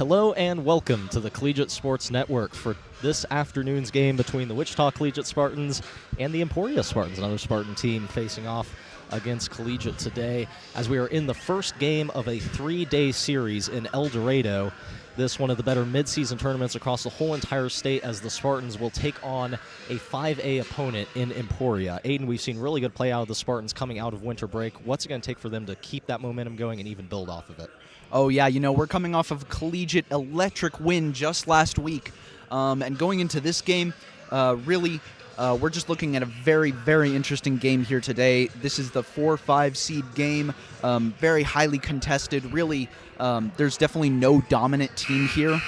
Hello and welcome to the Collegiate Sports Network for this afternoon's game between the Wichita Collegiate Spartans and the Emporia Spartans, another Spartan team facing off against Collegiate today as we are in the first game of a three-day series in El Dorado. This one of the better midseason tournaments across the whole entire state as the Spartans will take on a 5A opponent in Emporia. Aiden, we've seen really good play out of the Spartans coming out of winter break. What's it going to take for them to keep that momentum going and even build off of it? Oh, yeah, we're coming off of Collegiate electric win just last week. And going into this game, we're just looking at a very, very interesting game here today. This is the 4-5 seed game, very highly contested. Really, there's definitely no dominant team here.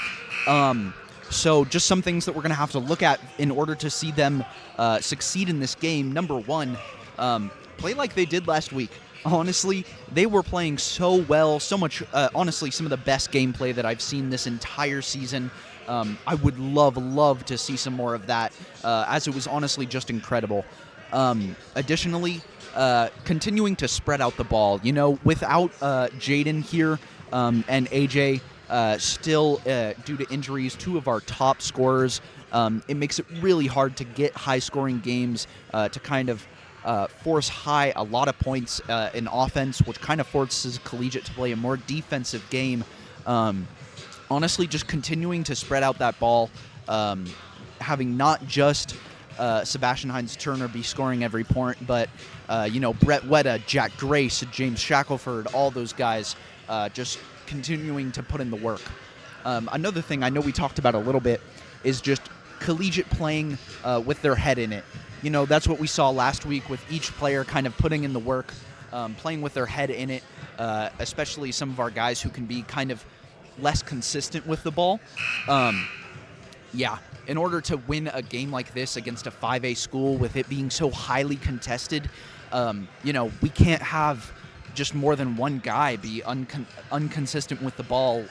So just some things that we're going to have to look at in order to see them succeed in this game. Number one, play like they did last week. Honestly, they were playing so well, so much, honestly, some of the best gameplay that I've seen this entire season. I would love to see some more of that, as it was honestly just incredible. Additionally, continuing to spread out the ball. Without Jaden here and AJ still due to injuries, two of our top scorers, it makes it really hard to get high-scoring games to kind of force a lot of points in offense, which kind of forces Collegiate to play a more defensive game. Honestly, just continuing to spread out that ball, having not just Sebastian Hines-Turner be scoring every point, but, Brett Wetta, Jack Grace, James Shackelford, all those guys just continuing to put in the work. Another thing I know we talked about a little bit is just Collegiate playing with their head in it. That's what we saw last week with each player kind of putting in the work, playing with their head in it, especially some of our guys who can be kind of less consistent with the ball. In order to win a game like this against a 5A school with it being so highly contested, we can't have just more than one guy be inconsistent with the ball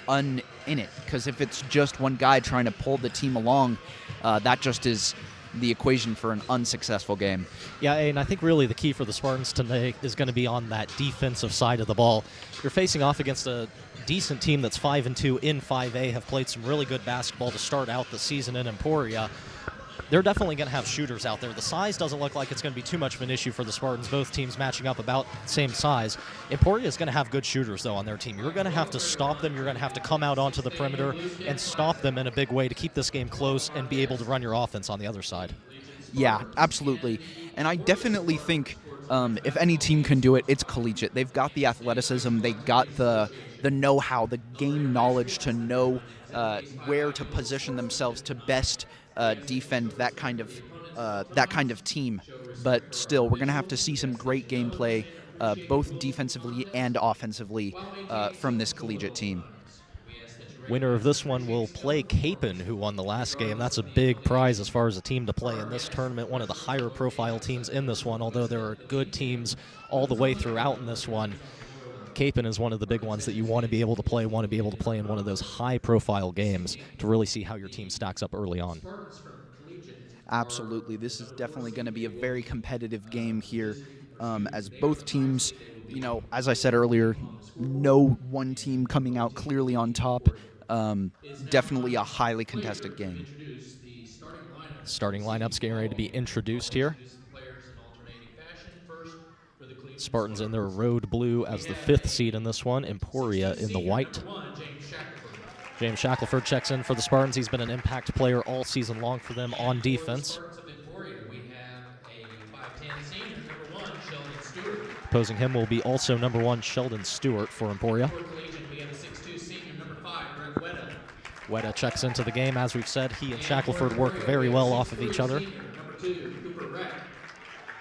in it. Because if it's just one guy trying to pull the team along, that just is the equation for an unsuccessful game. Yeah, and I think really the key for the Spartans today is going to be on that defensive side of the ball. You're facing off against a decent team that's 5-2 in 5A, have played some really good basketball to start out the season in Emporia. They're definitely going to have shooters out there. The size doesn't look like it's going to be too much of an issue for the Spartans, both teams matching up about the same size. Emporia is going to have good shooters, though, on their team. You're going to have to stop them. You're going to have to come out onto the perimeter and stop them in a big way to keep this game close and be able to run your offense on the other side. Yeah, absolutely. And I definitely think if any team can do it, it's Collegiate. They've got the athleticism. They got the know-how, the game knowledge to know where to position themselves to best defend that kind of team. But still, we're going to have to see some great gameplay, both defensively and offensively, from this Collegiate team. Winner of this one will play Capon, who won the last game. That's a big prize as far as a team to play in this tournament. One of the higher profile teams in this one, although there are good teams all the way throughout in this one. Capon is one of the big ones that you want to be able to play in one of those high-profile games to really see how your team stacks up early on. Absolutely. This is definitely going to be a very competitive game here, as both teams, as I said earlier, no one team coming out clearly on top. Definitely a highly contested game. Starting lineups getting ready to be introduced here. Spartans in their road blue as the 5th seed in this one. Emporia in the white. James Shackelford checks in for the Spartans. He's been an impact player all season long for them on defense. Opposing him will be also number 1 Sheldon Stewart for Emporia. Wetta checks into the game. As we've said, he and Shackelford work very well off of each other.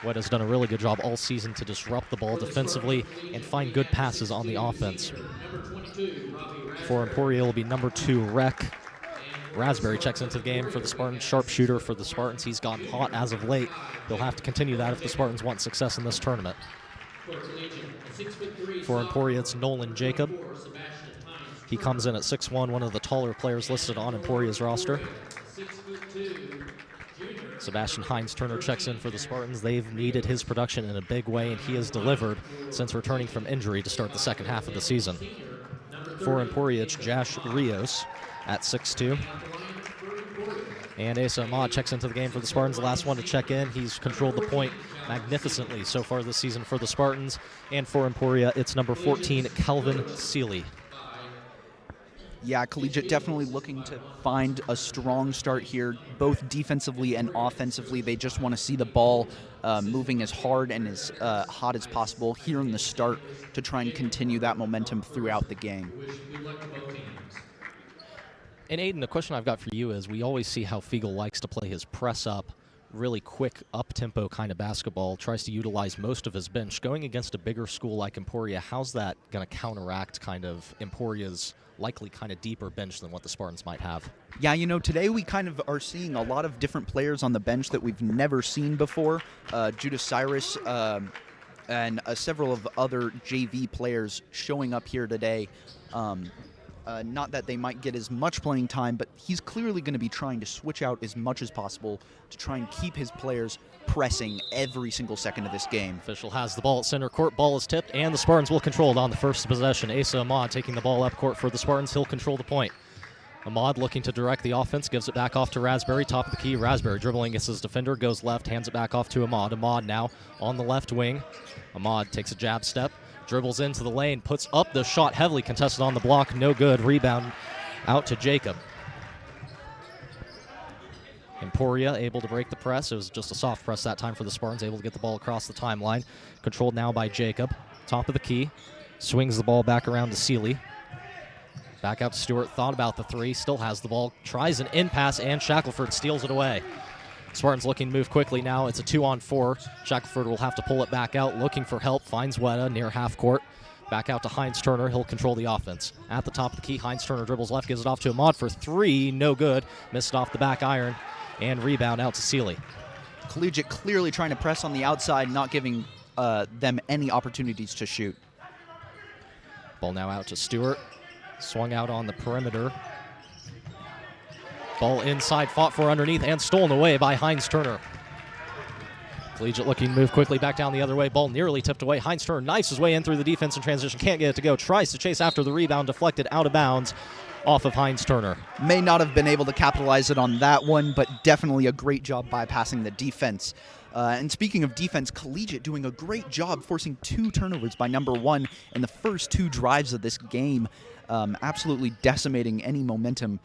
Wetta's done a really good job all season to disrupt the ball defensively and find good passes on the offense. For Emporia, it will be number 2 Rec. Raspberry checks into the game for the Spartans. Sharpshooter for the Spartans. He's gotten hot as of late. They'll have to continue that if the Spartans want success in this tournament. For Emporia, it's Nolan Jacob. He comes in at 6'1", one of the taller players listed on Emporia's roster. Sebastian Hines-Turner checks in for the Spartans. They've needed his production in a big way, and he has delivered since returning from injury to start the second half of the season. For Emporia, it's Josh Rios at 6'2". And Asa Ahmad checks into the game for the Spartans, the last one to check in. He's controlled the point magnificently so far this season for the Spartans. And for Emporia, it's number 14, Calvin Seeley. Yeah, Collegiate definitely looking to find a strong start here, both defensively and offensively. They just want to see the ball moving as hard and as hot as possible here in the start to try and continue that momentum throughout the game. And Aiden, the question I've got for you is, we always see how Fiegel likes to play his press-up, really quick, up-tempo kind of basketball, tries to utilize most of his bench. Going against a bigger school like Emporia, how's that going to counteract kind of Emporia's likely kind of deeper bench than what the Spartans might have? Yeah, you know, today we kind of are seeing a lot of different players on the bench that we've never seen before. Judah Cyrus and several of other JV players showing up here today. Not that they might get as much playing time, but he's clearly going to be trying to switch out as much as possible to try and keep his players pressing every single second of this game. Official has the ball at center court. Ball is tipped, and the Spartans will control it on the first possession. Asa Ahmad taking the ball up court for the Spartans. He'll control the point. Ahmad looking to direct the offense, gives it back off to Raspberry, top of the key. Raspberry dribbling against his defender, goes left, hands it back off to Ahmad. Ahmad now on the left wing. Ahmad takes a jab step, dribbles into the lane, puts up the shot, heavily contested on the block, no good. Rebound out to Jacob. Emporia able to break the press. It was just a soft press that time for the Spartans, able to get the ball across the timeline. Controlled now by Jacob, top of the key. Swings the ball back around to Seeley. Back out to Stewart, thought about the three, still has the ball, tries an in-pass, and Shackelford steals it away. Spartans looking to move quickly now. It's a 2-on-4. Shackelford will have to pull it back out, looking for help, finds Weta near half court. Back out to Heinz Turner. He'll control the offense. At the top of the key, Heinz Turner dribbles left, gives it off to Ahmad for three. No good. Missed off the back iron. And rebound out to Seeley. Collegiate clearly trying to press on the outside, not giving them any opportunities to shoot. Ball now out to Stewart. Swung out on the perimeter. Ball inside, fought for underneath, and stolen away by Heinz Turner. Collegiate looking to move quickly back down the other way. Ball nearly tipped away. Heinz Turner knifes his way in through the defense in transition. Can't get it to go. Tries to chase after the rebound. Deflected out of bounds off of Heinz Turner. May not have been able to capitalize it on that one, but definitely a great job bypassing the defense. And speaking of defense, Collegiate doing a great job forcing 2 turnovers by number 1 in the first 2 drives of this game. Absolutely decimating any momentum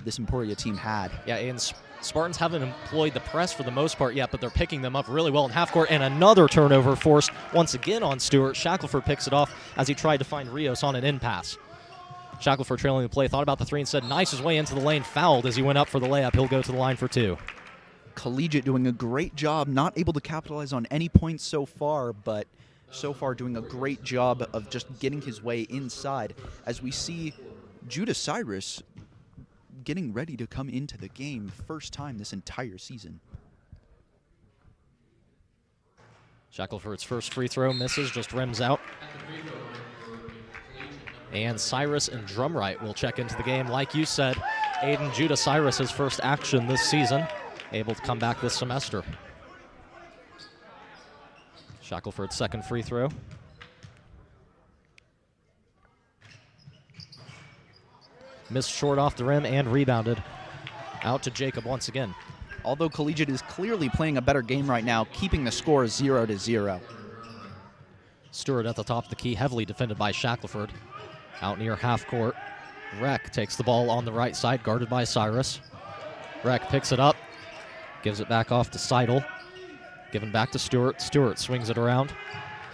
this Emporia team had. Yeah, and Spartans haven't employed the press for the most part yet, but they're picking them up really well in half court. And another turnover forced once again on Stewart. Shackelford picks it off as he tried to find Rios on an in-pass. Shackelford trailing the play, thought about the three, and said nice his way into the lane, fouled as he went up for the layup. He'll go to the line for 2. Collegiate doing a great job, not able to capitalize on any points so far, but so far doing a great job of just getting his way inside as we see Judah Cyrus getting ready to come into the game, first time this entire season. Shackelford's first free throw misses, just rims out. And Cyrus and Drumright will check into the game. Like you said, Aiden, Judah Cyrus, his first action this season, able to come back this semester. Shackelford's second free throw. Missed short off the rim and rebounded. Out to Jacob once again. Although Collegiate is clearly playing a better game right now, keeping the score 0-0. Stewart at the top of the key, heavily defended by Shackelford. Out near half court. Reck takes the ball on the right side, guarded by Cyrus. Reck picks it up, gives it back off to Seidel. Given back to Stewart. Stewart swings it around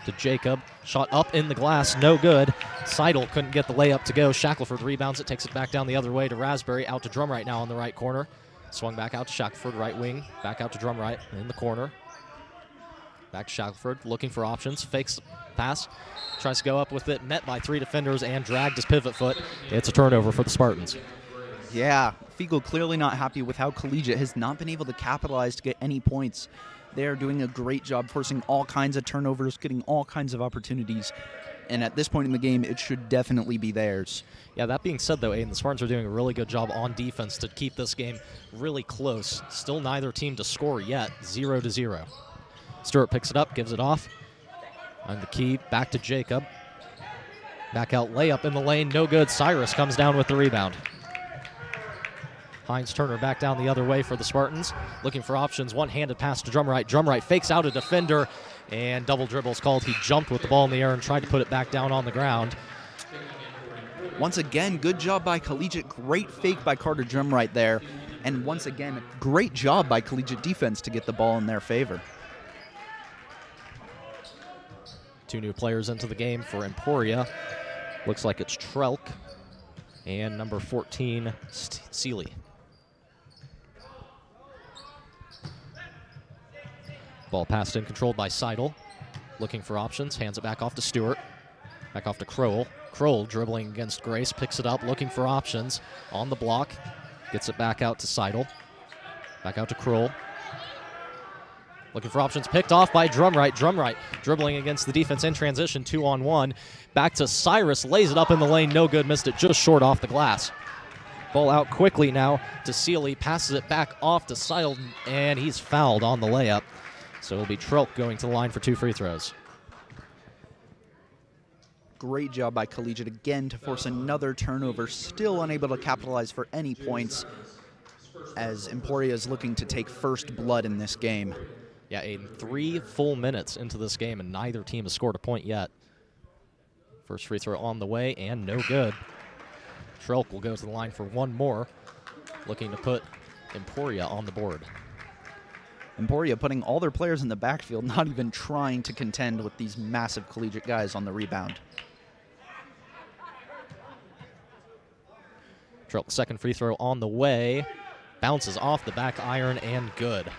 to Jacob. Shot up in the glass, no good. Seidel couldn't get the layup to go. Shackelford rebounds it, takes it back down the other way to Raspberry. Out to Drumright now on the right corner. Swung back out to Shackelford, right wing. Back out to Drumright in the corner. Back to Shackelford, looking for options. Fakes pass. Tries to go up with it. Met by 3 defenders and dragged his pivot foot. It's a turnover for the Spartans. Yeah, Fiegel clearly not happy with how Collegiate has not been able to capitalize to get any points. They are doing a great job forcing all kinds of turnovers, getting all kinds of opportunities. And at this point in the game, it should definitely be theirs. Yeah, that being said, though, Aiden, the Spartans are doing a really good job on defense to keep this game really close. Still neither team to score yet, 0-0. Stewart picks it up, gives it off. On the key, back to Jacob. Back out layup in the lane, no good. Cyrus comes down with the rebound. Hines Turner back down the other way for the Spartans. Looking for options, one-handed pass to Drumright. Drumright fakes out a defender, and double dribbles called. He jumped with the ball in the air and tried to put it back down on the ground. Once again, good job by Collegiate. Great fake by Carter Drumright there. And once again, great job by Collegiate defense to get the ball in their favor. 2 new players into the game for Emporia. Looks like it's Trelk and number 14, Seeley. Ball passed in, controlled by Seidel. Looking for options, hands it back off to Stewart. Back off to Crowell. Crowell dribbling against Grace, picks it up, looking for options. On the block, gets it back out to Seidel. Back out to Crowell. Looking for options, picked off by Drumright. Drumright dribbling against the defense in transition, 2-on-1. Back to Cyrus, lays it up in the lane, no good, missed it just short off the glass. Ball out quickly now to Seeley, passes it back off to Seidel, and he's fouled on the layup. So it'll be Trelk going to the line for 2 free throws. Great job by Collegiate again to force another turnover, still unable to capitalize for any points as Emporia is looking to take first blood in this game. Yeah, in 3 full minutes into this game, and neither team has scored a point yet. First free throw on the way, and no good. Trelk will go to the line for 1 more, looking to put Emporia on the board. Emporia putting all their players in the backfield, not even trying to contend with these massive Collegiate guys on the rebound. Trelk, second free throw on the way. Bounces off the back iron and good.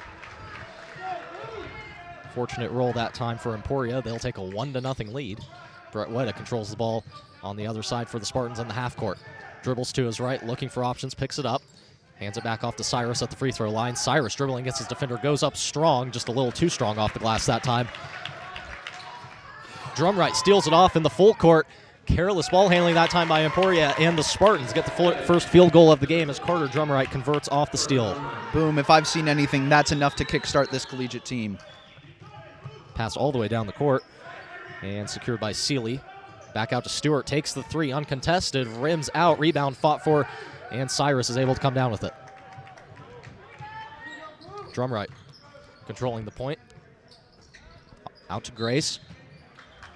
Fortunate roll that time for Emporia. They'll take a 1-0 lead. Brett Weta controls the ball on the other side for the Spartans on the half court. Dribbles to his right, looking for options, picks it up. Hands it back off to Cyrus at the free throw line. Cyrus dribbling against his defender, goes up strong, just a little too strong off the glass that time. Drumright steals it off in the full court. Careless ball handling that time by Emporia, and the Spartans get the first field goal of the game as Carter Drumright converts off the steal. Boom, if I've seen anything, that's enough to kickstart this Collegiate team. Pass all the way down the court, and secured by Seeley. Back out to Stewart, takes the 3, uncontested, rims out, rebound fought for, and Cyrus is able to come down with it. Drumright controlling the point. Out to Grace.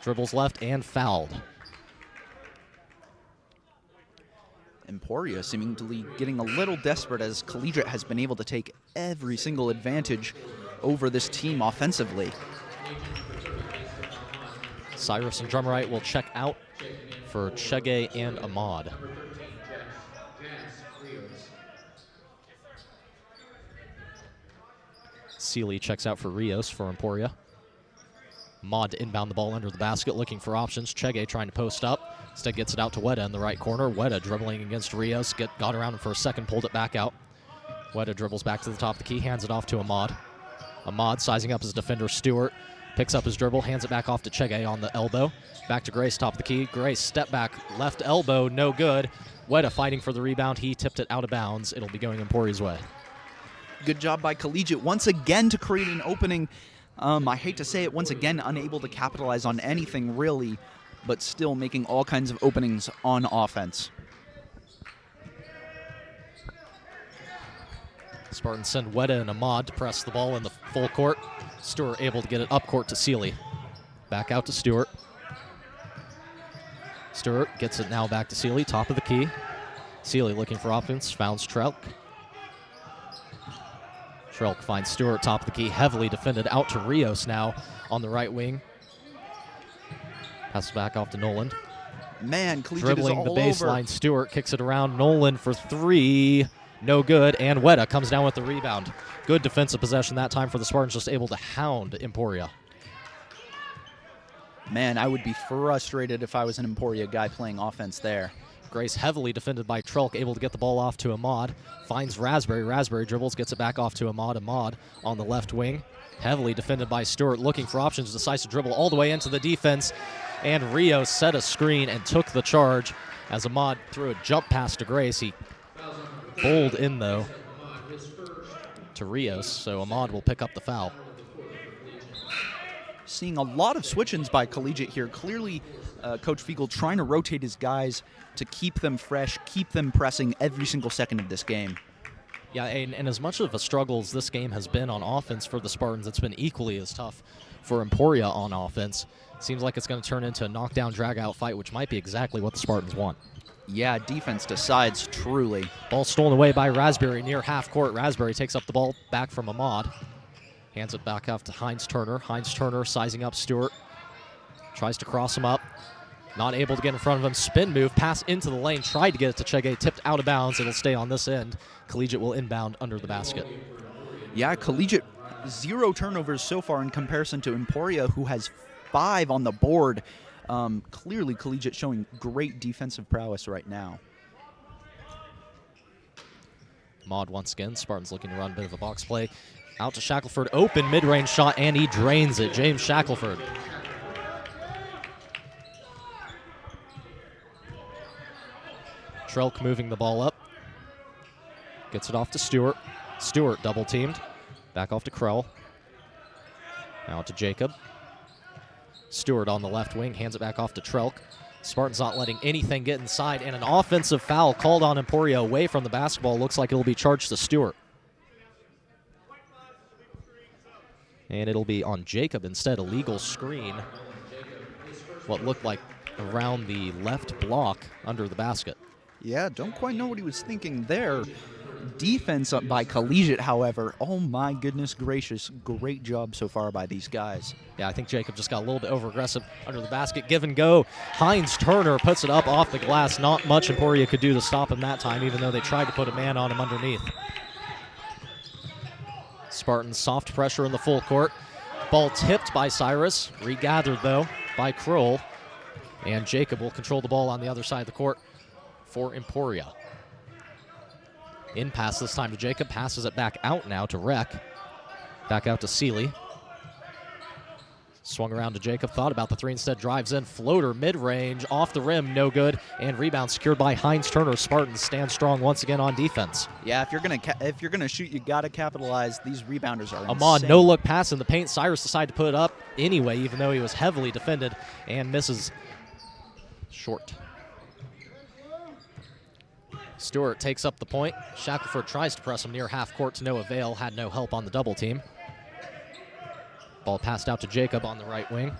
Dribbles left and fouled. Emporia seemingly getting a little desperate as Collegiate has been able to take every single advantage over this team offensively. Cyrus and Drumright will check out for Chege and Ahmad. Seeley checks out for Rios for Emporia. Ahmad to inbound the ball under the basket, looking for options. Chege trying to post up. Instead gets it out to Weta in the right corner. Weta dribbling against Rios. Got around him for a second, pulled it back out. Weta dribbles back to the top of the key, hands it off to Ahmad. Ahmad sizing up his defender, Stewart. Picks up his dribble, hands it back off to Chege on the elbow. Back to Grace, top of the key. Grace, step back, left elbow, no good. Weta fighting for the rebound. He tipped it out of bounds. It'll be going Emporia's way. Good job by Collegiate once again to create an opening. I hate to say it, once again, unable to capitalize on anything really, but still making all kinds of openings on offense. Spartans send Weta and Ahmad to press the ball in the full court. Stewart able to get it up court to Seeley. Back out to Stewart. Stewart gets it now back to Seeley, top of the key. Seeley looking for offense, founds Trelk. Trelk finds Stewart, top of the key, heavily defended, out to Rios now on the right wing. Passes back off to Nolan. Man, Collegiate is all dribbling the baseline, over. Stewart kicks it around. Nolan for 3, no good, and Weta comes down with the rebound. Good defensive possession that time for the Spartans, just able to hound Emporia. Man, I would be frustrated if I was an Emporia guy playing offense there. Grace heavily defended by Trelk, able to get the ball off to Ahmad. Finds Raspberry. Raspberry dribbles, gets it back off to Ahmad. Ahmad on the left wing. Heavily defended by Stewart, looking for options, decides to dribble all the way into the defense. And Rios set a screen and took the charge as Ahmad threw a jump pass to Grace. He bowled in, though, to Rios, so Ahmad will pick up the foul. seeing a lot of switch-ins by Collegiate here. Clearly, Coach Fiegel trying to rotate his guys to keep them fresh, keep them pressing every single second of this game. Yeah, and as much of a struggle as this game has been on offense for the Spartans, it's been equally as tough for Emporia on offense. Seems like it's going to turn into a knockdown, drag-out fight, which might be exactly what the Spartans want. Yeah, defense decides truly. Ball stolen away by Raspberry near half court. Raspberry takes up the ball back from Ahmad. Hands it back off to Heinz Turner. Heinz Turner sizing up Stewart. Tries to cross him up. Not able to get in front of him. Spin move, pass into the lane. Tried to get it to Chege. Tipped out of bounds. It'll stay on this end. Collegiate will inbound under the basket. Yeah, Collegiate 0 turnovers so far in comparison to Emporia, who has 5 on the board. Clearly, Collegiate showing great defensive prowess right now. Ahmad once again. Spartans looking to run a bit of a box play. Out to Shackelford. Open mid-range shot, and he drains it. James Shackelford. Trelk moving the ball up. Gets it off to Stewart. Stewart double teamed. Back off to Krell. Now to Jacob. Stewart on the left wing. Hands it back off to Trelk. Spartans not letting anything get inside. And an offensive foul called on Emporia away from the basketball. Looks like it'll be charged to Stewart. And it'll be on Jacob instead. A legal screen. What looked like around the left block under the basket. Yeah, don't quite know what he was thinking there. Defense up by Collegiate, however. Oh my goodness gracious. Great job so far by these guys. Yeah, I think Jacob just got a little bit over-aggressive under the basket. Give and go. Heinz Turner puts it up off the glass. Not much Emporia could do to stop him that time, even though they tried to put a man on him underneath. Spartans soft pressure in the full court. Ball tipped by Cyrus. Regathered, though, by Kroll. And Jacob will control the ball on the other side of the court for Emporia. In pass this time to Jacob. Passes it back out now to Rec. Back out to Seeley. Swung around to Jacob. Thought about the three instead. Drives in. Floater mid-range. Off the rim. No good. And rebound secured by Heinz Turner. Spartans stand strong once again on defense. Yeah, if you're gonna shoot, you gotta capitalize. These rebounders are Ahmad, insane. no look pass in the paint. Cyrus decided to put it up anyway, even though he was heavily defended, and misses short. Stewart takes up the point. Shackelford tries to press him near half court to no avail. Had no help on the double team. Ball passed out to Jacob on the right wing.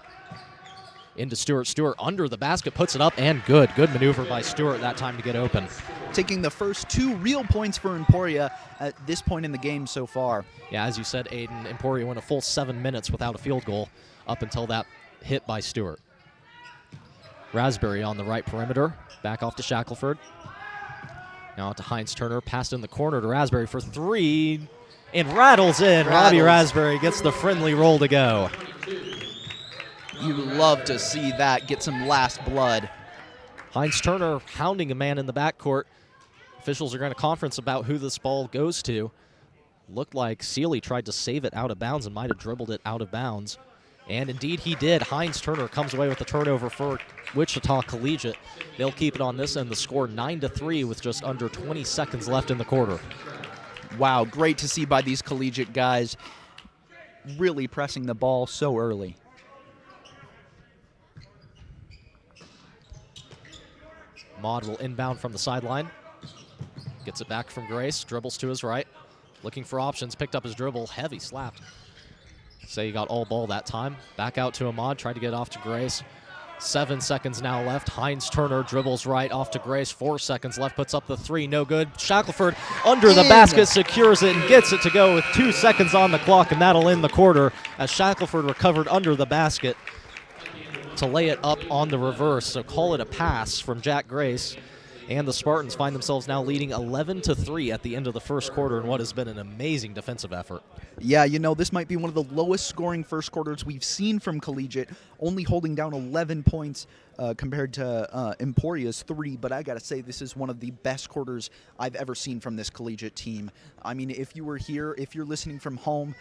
Into Stewart. Stewart under the basket, puts it up, and good. Good maneuver by Stewart that time to get open. Taking the first 2 real points for Emporia at this point in the game so far. Yeah, as you said, Aiden, Emporia went a full 7 minutes without a field goal up until that hit by Stewart. Raspberry on the right perimeter. Back off to Shackelford. Now out to Heinz Turner. Passed in the corner to Raspberry for 3. And rattles in. Robbie Raspberry gets the friendly roll to go. You love to see that get some last blood. Heinz Turner hounding a man in the backcourt. Officials are going to conference about who this ball goes to. Looked like Seeley tried to save it out of bounds and might have dribbled it out of bounds. And indeed he did. Heinz Turner comes away with the turnover for Wichita Collegiate. They'll keep it on this end. The score 9-3 with just under 20 seconds left in the quarter. Wow, great to see by these Collegiate guys really pressing the ball so early. Maud will inbound from the sideline. Gets it back from Grace. Dribbles to his right. Looking for options. Picked up his dribble. Heavy slapped. Say he got all ball that time. Back out to Ahmad. Tried to get off to Grace. 7 seconds now left. Heinz Turner dribbles right off to Grace. 4 seconds left. Puts up the 3. No good. Shackelford under the basket. Secures it and gets it to go with 2 seconds on the clock. And that'll end the quarter as Shackelford recovered under the basket to lay it up on the reverse. So call it a pass from Jack Grace. And the Spartans find themselves now leading 11-3 at the end of the first quarter in what has been an amazing defensive effort. Yeah, you know, this might be one of the lowest scoring first quarters we've seen from Collegiate, only holding down 11 points compared to Emporia's 3. But I got to say, this is one of the best quarters I've ever seen from this Collegiate team. I mean, if you were here, if you're listening from home,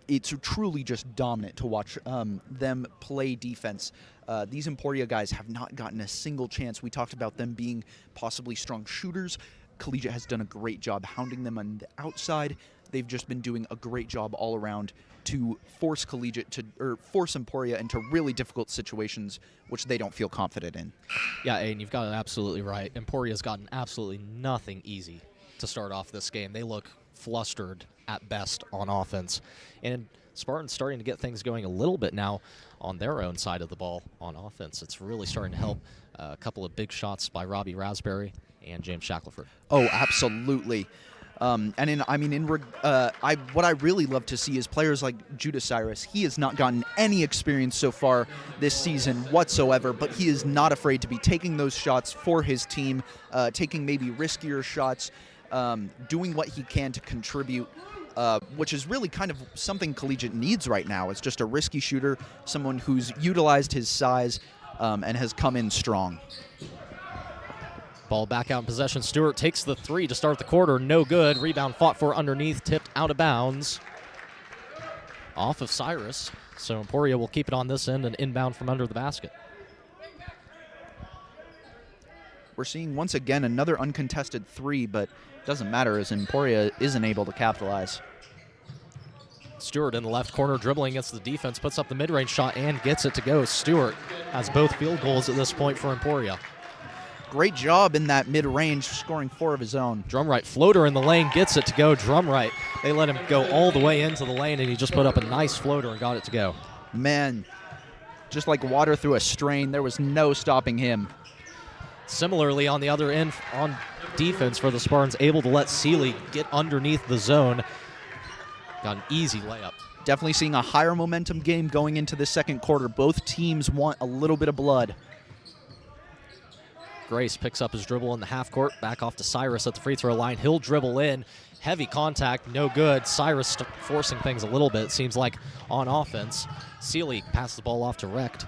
it's truly just dominant to watch them play defense. These Emporia guys have not gotten a single chance. We talked about them being possibly strong shooters. Collegiate has done a great job hounding them on the outside, they've just been doing a great job all around to force force Emporia into really difficult situations which they don't feel confident in. Yeah, and you've got it absolutely right. Emporia's gotten absolutely nothing easy to start off this game. They look flustered at best on offense. And Spartans starting to get things going a little bit now on their own side of the ball on offense. It's really starting to help. A couple of big shots by Robbie Raspberry and James Shackelford. Oh, absolutely. What I really love to see is players like Judah Cyrus. He has not gotten any experience so far this season whatsoever, but he is not afraid to be taking those shots for his team, taking maybe riskier shots, doing what he can to contribute, which is really kind of something Collegiate needs right now. It's just a risky shooter, someone who's utilized his size and has come in strong. Ball back out in possession. Stewart takes the three to start the quarter. No good. Rebound fought for underneath. Tipped out of bounds. Off of Cyrus. So Emporia will keep it on this end and inbound from under the basket. We're seeing once again another uncontested three, but it doesn't matter as Emporia isn't able to capitalize. Stewart in the left corner dribbling against the defense. Puts up the mid-range shot and gets it to go. Stewart has both field goals at this point for Emporia. Great job in that mid-range, scoring 4 of his own. Drumright floater in the lane, gets it to go. Drumright, they let him go all the way into the lane, and he just put up a nice floater and got it to go. Man, just like water through a strain, there was no stopping him. Similarly, on the other end, on defense for the Spartans, able to let Seeley get underneath the zone. Got an easy layup. Definitely seeing a higher momentum game going into the second quarter. Both teams want a little bit of blood. Grace picks up his dribble in the half court, back off to Cyrus at the free throw line. He'll dribble in. Heavy contact, no good. Cyrus forcing things a little bit, seems like, on offense. Seeley passes the ball off to Recht.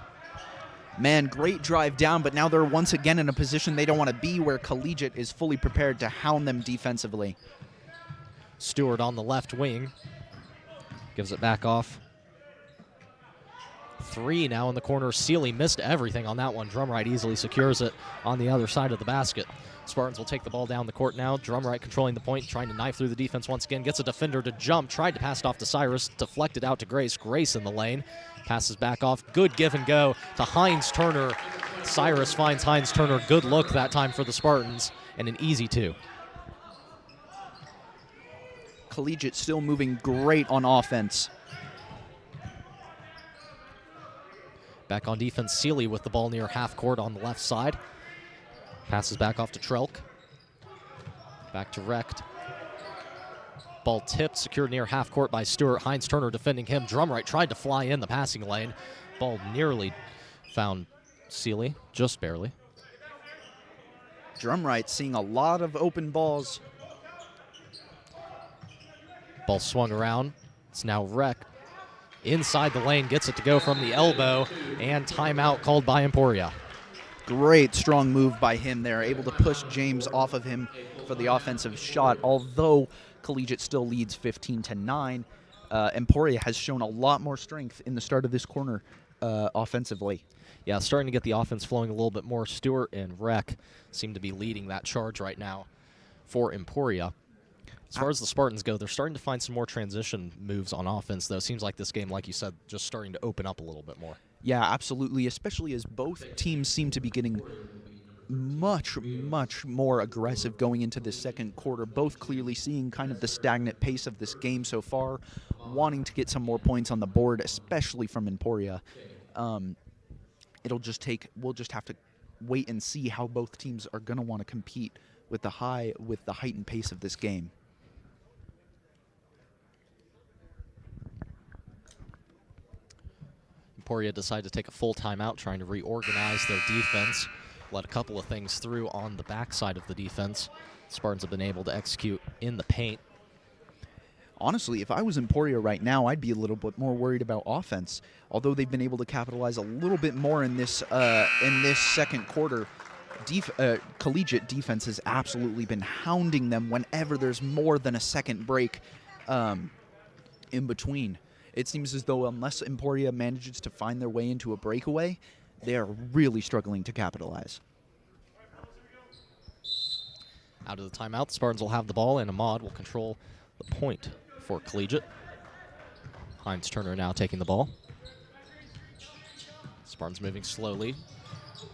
Man, great drive down, but now they're once again in a position they don't want to be, where Collegiate is fully prepared to hound them defensively. Stewart on the left wing. Gives it back off. Three now in the corner. Seeley missed everything on that one. Drumright easily secures it on the other side of the basket. Spartans will take the ball down the court now. Drumright controlling the point, trying to knife through the defense once again. Gets a defender to jump. Tried to pass it off to Cyrus. Deflected out to Grace. Grace in the lane. Passes back off. Good give and go to Hines Turner. Cyrus finds Hines Turner. Good look that time for the Spartans. And an easy two. Collegiate still moving great on offense. Back on defense, Seeley with the ball near half court on the left side. Passes back off to Trelk. Back to Recht. Ball tipped, secured near half court by Stewart. Hines Turner defending him. Drumright tried to fly in the passing lane. Ball nearly found Seeley, just barely. Drumright seeing a lot of open balls. Ball swung around. It's now Recht. Inside the lane, gets it to go from the elbow, and timeout called by Emporia. Great strong move by him there, able to push James off of him for the offensive shot. Although Collegiate still leads 15-9, Emporia has shown a lot more strength in the start of this corner offensively. Yeah, starting to get the offense flowing a little bit more. Stewart and Reck seem to be leading that charge right now for Emporia. As far as the Spartans go, they're starting to find some more transition moves on offense, though. Seems like this game, like you said, just starting to open up a little bit more. Yeah, absolutely, especially as both teams seem to be getting much more aggressive going into this second quarter, both clearly seeing kind of the stagnant pace of this game so far, wanting to get some more points on the board, especially from Emporia. We'll just have to wait and see how both teams are going to want to compete with the heightened pace of this game. Emporia decided to take a full timeout, trying to reorganize their defense. Let a couple of things through on the backside of the defense. Spartans have been able to execute in the paint. Honestly, if I was Emporia right now, I'd be a little bit more worried about offense. Although they've been able to capitalize a little bit more in this second quarter, Collegiate defense has absolutely been hounding them whenever there's more than a second break in between. It seems as though unless Emporia manages to find their way into a breakaway, they are really struggling to capitalize. Out of the timeout, the Spartans will have the ball, and Ahmad will control the point for Collegiate. Hines Turner now taking the ball. Spartans moving slowly.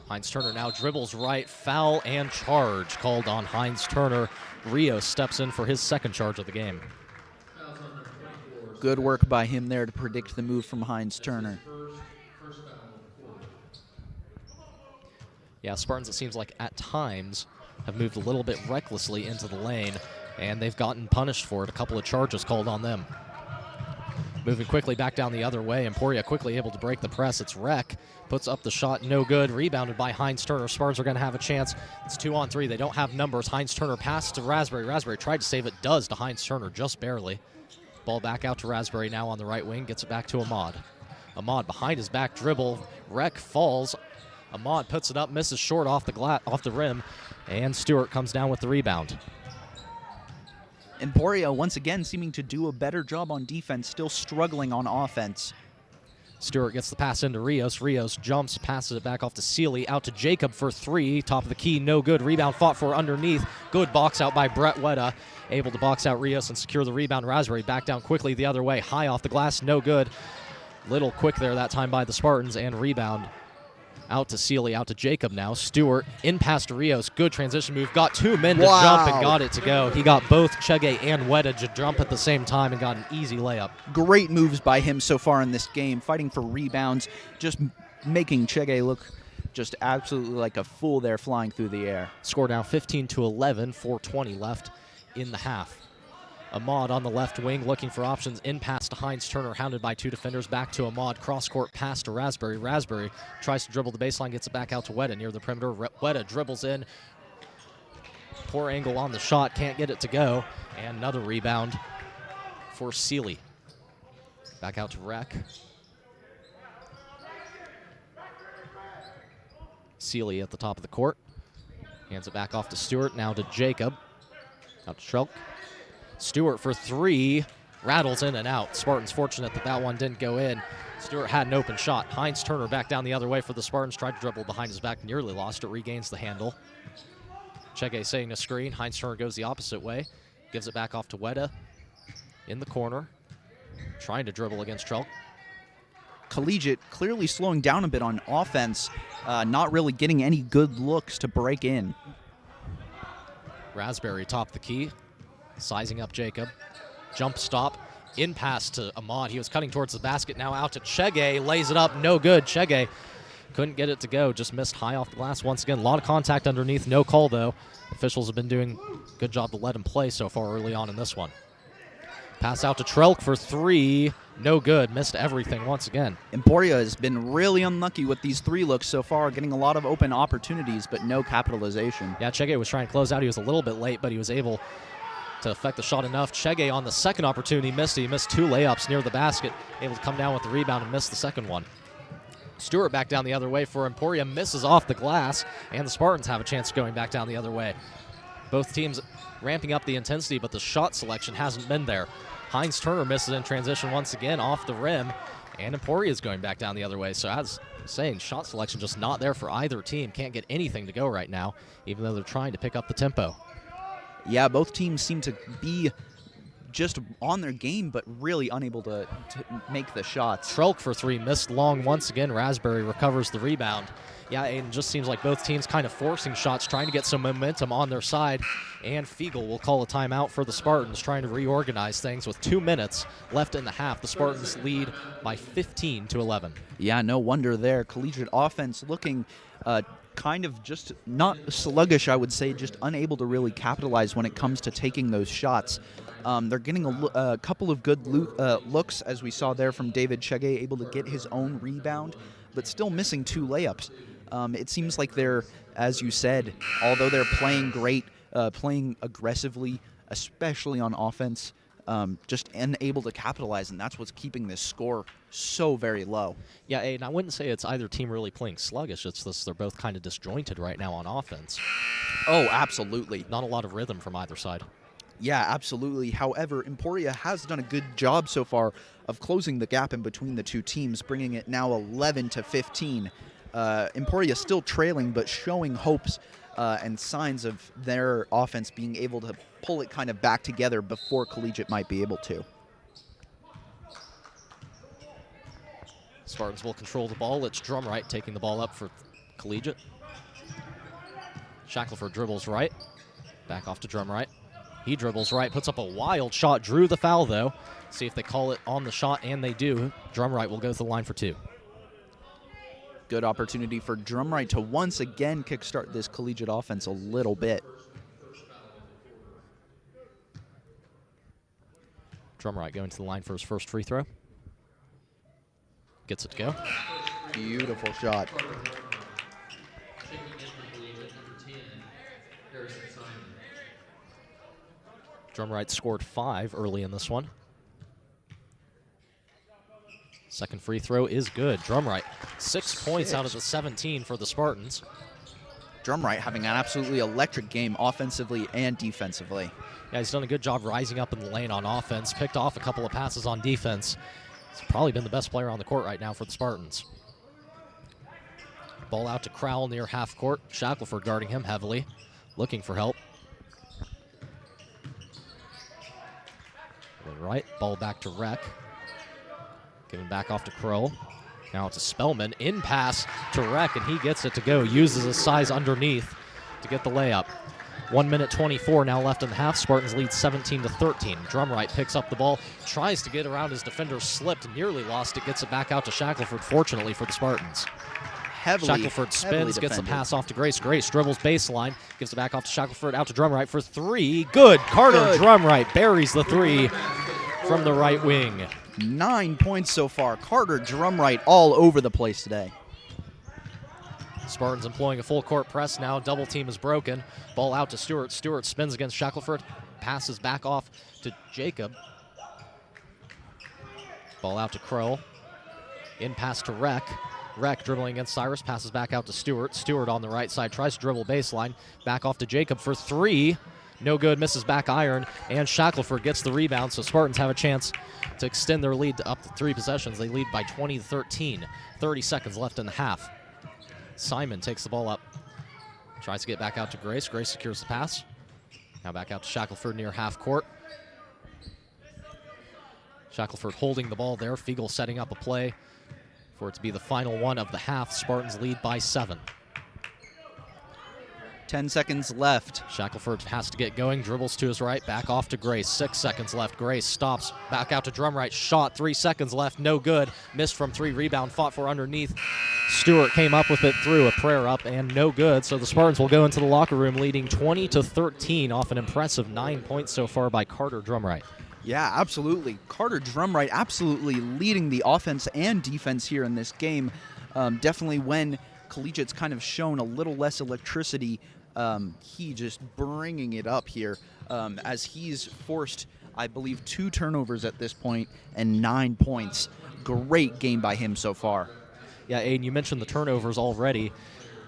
Hines Turner now dribbles right, foul and charge called on Hines Turner. Rios steps in for his second charge of the game. Good work by him there to predict the move from Hines Turner. Yeah, Spartans, it seems like at times have moved a little bit recklessly into the lane, and they've gotten punished for it. A couple of charges called on them. Moving quickly back down the other way. Emporia quickly able to break the press. It's Rec. Puts up the shot. No good. Rebounded by Hines Turner. Spartans are going to have a chance. It's 2-on-3. They don't have numbers. Hines Turner passes to Raspberry. Raspberry tried to save it. Does to Hines Turner. Just barely. Ball back out to Raspberry now on the right wing. Gets it back to Ahmad. Ahmad behind his back dribble. Rec falls. Ahmad puts it up. Misses short off the rim. And Stewart comes down with the rebound. Emporia once again seeming to do a better job on defense, still struggling on offense. Stewart gets the pass into Rios. Rios jumps, passes it back off to Sealy. Out to Jacob for three. Top of the key, no good. Rebound fought for underneath. Good box out by Brett Weta. Able to box out Rios and secure the rebound. Raspberry back down quickly the other way. High off the glass, no good. Little quick there that time by the Spartans, and rebound. Out to Sealy, out to Jacob now. Stewart in past to Rios. Good transition move. Got two men to jump and got it to go. He got both Chege and Weta to jump at the same time and got an easy layup. Great moves by him so far in this game, fighting for rebounds, just making Chege look just absolutely like a fool there flying through the air. Score now 15-11, 4:20 left in the half. Ahmad on the left wing looking for options. In pass to Hines Turner, hounded by two defenders. Back to Ahmad. Cross-court pass to Raspberry. Raspberry tries to dribble the baseline, gets it back out to Weta near the perimeter. Weta dribbles in. Poor angle on the shot. Can't get it to go. And another rebound for Sealy. Back out to Rec. Sealy at the top of the court. Hands it back off to Stewart. Now to Jacob. Out to Trelk. Stewart for three, rattles in and out. Spartans fortunate that one didn't go in. Stewart had an open shot. Hines Turner back down the other way for the Spartans. Tried to dribble behind his back, nearly lost it, regains the handle. Chege setting a screen. Hines Turner goes the opposite way. Gives it back off to Weta in the corner. Trying to dribble against Trelk. Collegiate clearly slowing down a bit on offense, not really getting any good looks to break in. Raspberry top the key. Sizing up Jacob. Jump stop. In pass to Ahmad. He was cutting towards the basket. Now out to Chege. Lays it up. No good. Chege couldn't get it to go. Just missed high off the glass once again. A lot of contact underneath. No call, though. Officials have been doing a good job to let him play so far early on in this one. Pass out to Trelk for three. No good. Missed everything once again. Emporia has been really unlucky with these three looks so far, getting a lot of open opportunities, but no capitalization. Yeah, Chege was trying to close out. He was a little bit late, but he was able to affect the shot enough. Chege on the second opportunity missed it. He missed two layups near the basket. Able to come down with the rebound and miss the second one. Stewart back down the other way for Emporia. Misses off the glass, and the Spartans have a chance of going back down the other way. Both teams ramping up the intensity, but the shot selection hasn't been there. Hines Turner misses in transition once again off the rim, and Emporia is going back down the other way. So as saying, shot selection just not there for either team. Can't get anything to go right now, even though they're trying to pick up the tempo. Yeah, both teams seem to be just on their game, but really unable to make the shots. Trelk for three, missed long once again. Raspberry recovers the rebound. Yeah, it just seems like both teams kind of forcing shots, trying to get some momentum on their side. And Fiegel will call a timeout for the Spartans, trying to reorganize things with 2 minutes left in the half. The Spartans lead by 15-11. Yeah, no wonder there. Collegiate offense looking kind of just not sluggish, I would say, just unable to really capitalize when it comes to taking those shots. They're getting a couple of good looks, as we saw there from David Chege, able to get his own rebound, but still missing two layups. It seems like they're, as you said, although they're playing great, playing aggressively, especially on offense, just unable to capitalize, and that's what's keeping this score so very low. Yeah, and I wouldn't say it's either team really playing sluggish. It's just they're both kind of disjointed right now on offense. Oh, absolutely. Not a lot of rhythm from either side. Yeah, absolutely. However, Emporia has done a good job so far of closing the gap in between the two teams, bringing it now 11-15. Emporia still trailing, but showing hopes and signs of their offense being able to pull it kind of back together before Collegiate might be able to. Spartans will control the ball. It's Drumright taking the ball up for Collegiate. Shackelford dribbles right. Back off to Drumright. He dribbles right, puts up a wild shot, drew the foul though. See if they call it on the shot, and they do. Drumright will go to the line for 2. Good opportunity for Drumright to once again kickstart this Collegiate offense a little bit. Drumright going to the line for his first free throw. Gets it to go. Beautiful shot. Drumright scored 5 early in this one. Second free throw is good. Drumright, 6 points out of the 17 for the Spartans. Drumright having an absolutely electric game offensively and defensively. Yeah, he's done a good job rising up in the lane on offense, picked off a couple of passes on defense. He's probably been the best player on the court right now for the Spartans. Ball out to Crowell near half court. Shackelford guarding him heavily, looking for help. Right, ball back to Reck. Giving back off to Crow. Now to Spellman. In pass to Reck, and he gets it to go. Uses his size underneath to get the layup. 1 minute 24 now left in the half. Spartans lead 17-13. Drumright picks up the ball, tries to get around his defender, slipped, nearly lost it, gets it back out to Shackelford, fortunately for the Spartans. Shackelford spins, gets the pass off to Grace. Grace dribbles baseline, gives it back off to Shackelford, out to Drumright for 3. Good. Carter Drumright buries the 3 from the right wing. 9 points so far. Carter Drumright all over the place today. Spartans employing a full court press now. Double team is broken. Ball out to Stewart. Stewart spins against Shackelford. Passes back off to Jacob. Ball out to Kroll. In pass to Reck. Reck dribbling against Cyrus. Passes back out to Stewart. Stewart on the right side. Tries to dribble baseline. Back off to Jacob for 3. No good. Misses back iron. And Shackelford gets the rebound. So Spartans have a chance to extend their lead to up to 3 possessions. They lead by 20-13. 30 seconds left in the half. Simon takes the ball up. Tries to get back out to Grace. Grace secures the pass. Now back out to Shackelford near half court. Shackelford holding the ball there. Fiegel setting up a play for it to be the final one of the half. Spartans lead by 7. 10 seconds left. Shackelford has to get going. Dribbles to his right. Back off to Grace. 6 seconds left. Grace stops. Back out to Drumright. Shot. 3 seconds left. No good. Missed from 3. Rebound fought for underneath. Stewart came up with it, threw a prayer up, and no good. So the Spartans will go into the locker room leading 20-13 off an impressive 9 points so far by Carter Drumright. Yeah, absolutely. Carter Drumright absolutely leading the offense and defense here in this game. Definitely when Collegiate's kind of shown a little less electricity, he just bringing it up here as he's forced, I believe, 2 turnovers at this point and 9 points. Great game by him so far. Yeah, Aiden, you mentioned the turnovers already.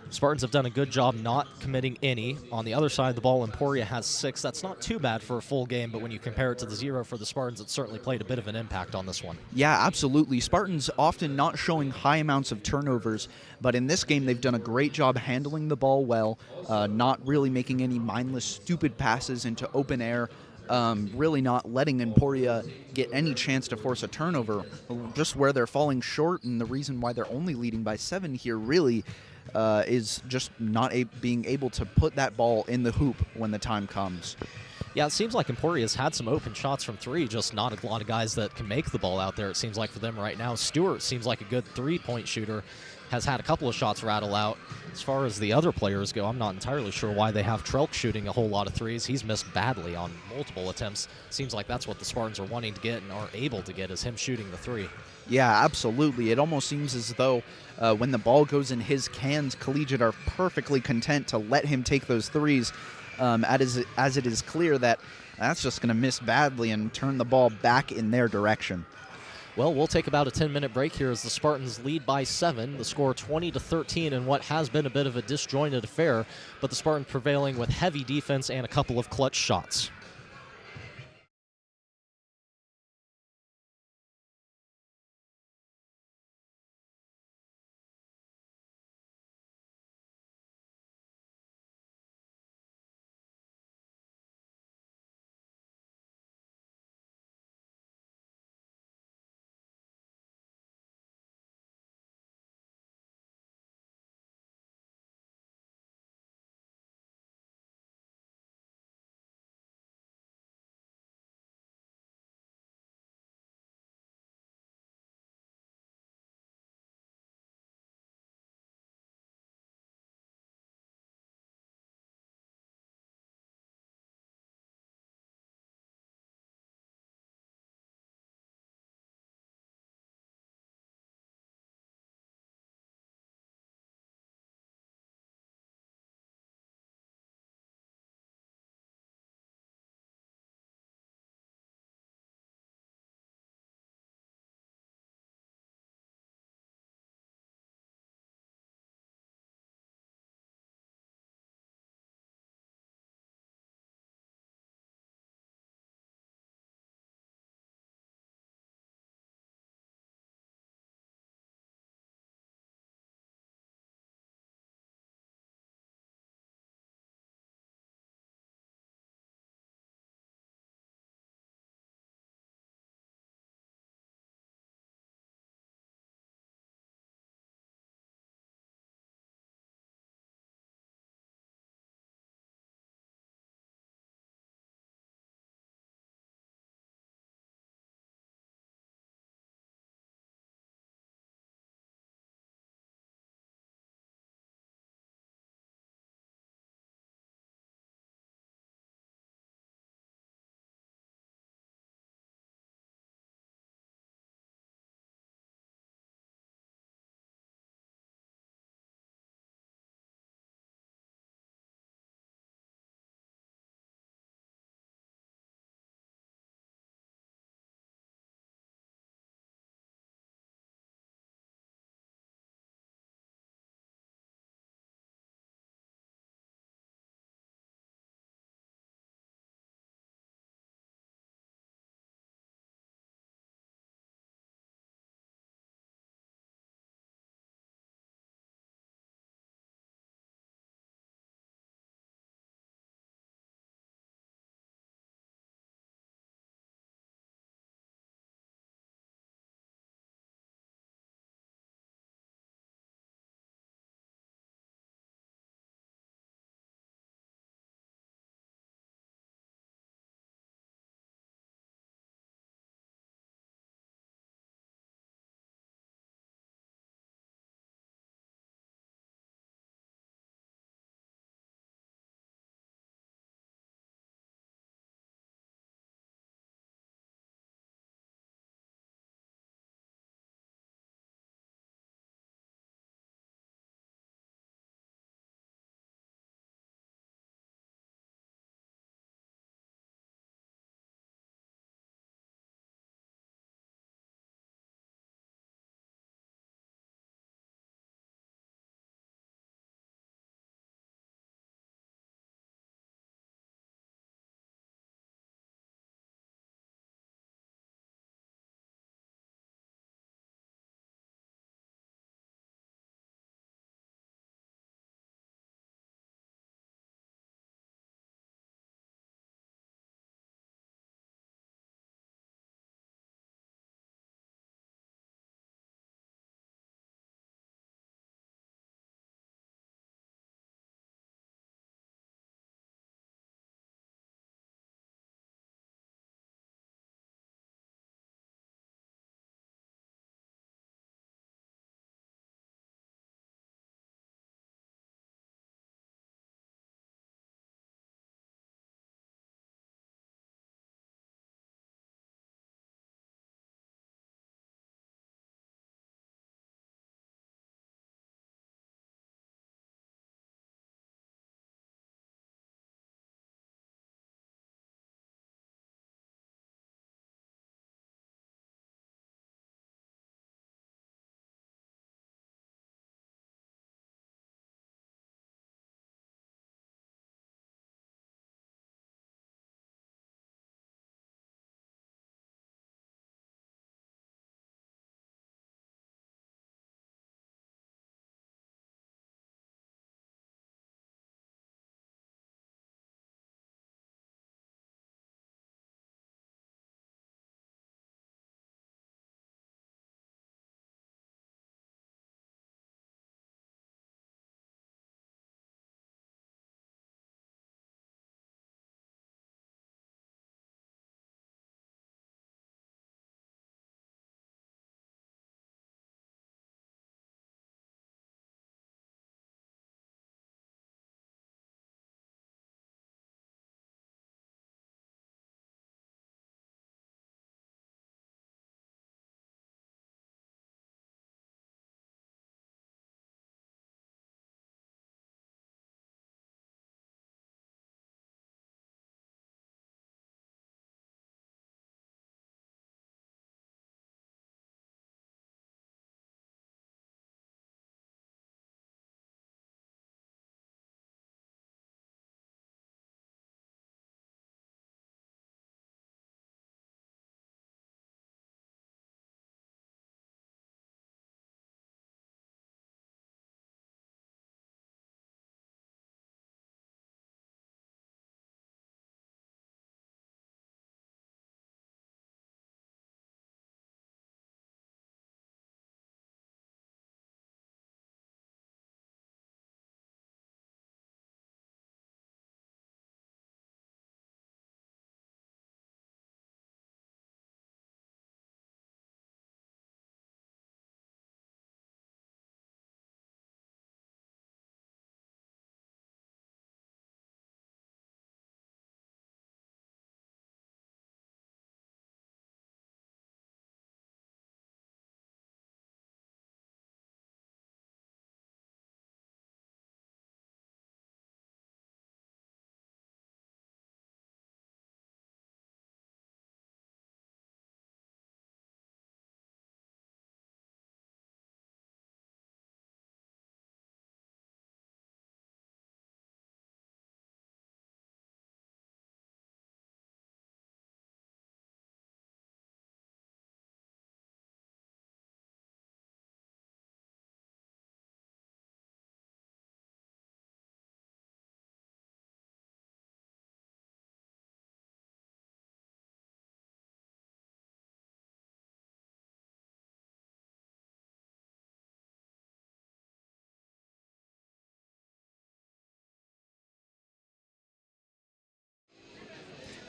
Spartans have done a good job not committing any. On the other side of the ball, Emporia has 6. That's not too bad for a full game, but when you compare it to the 0 for the Spartans, it certainly played a bit of an impact on this one. Yeah, absolutely. Spartans often not showing high amounts of turnovers, but in this game they've done a great job handling the ball well, not really making any mindless, stupid passes into open air, really not letting Emporia get any chance to force a turnover. Just where they're falling short, and the reason why they're only leading by 7 here really is just not being able to put that ball in the hoop when the time comes. Yeah, it seems like Emporia's had some open shots from 3, just not a lot of guys that can make the ball out there, it seems like, for them right now. Stewart seems like a good 3-point shooter, has had a couple of shots rattle out. As far as the other players go, I'm not entirely sure why they have Trelk shooting a whole lot of 3s. He's missed badly on multiple attempts. Seems like that's what the Spartans are wanting to get and are able to get, is him shooting the 3. Yeah, absolutely. It almost seems as though when the ball goes in his cans, Collegiate are perfectly content to let him take those 3s, as it is clear that that's just going to miss badly and turn the ball back in their direction. Well, we'll take about a 10-minute break here as the Spartans lead by 7. The score 20-13 in what has been a bit of a disjointed affair, but the Spartans prevailing with heavy defense and a couple of clutch shots.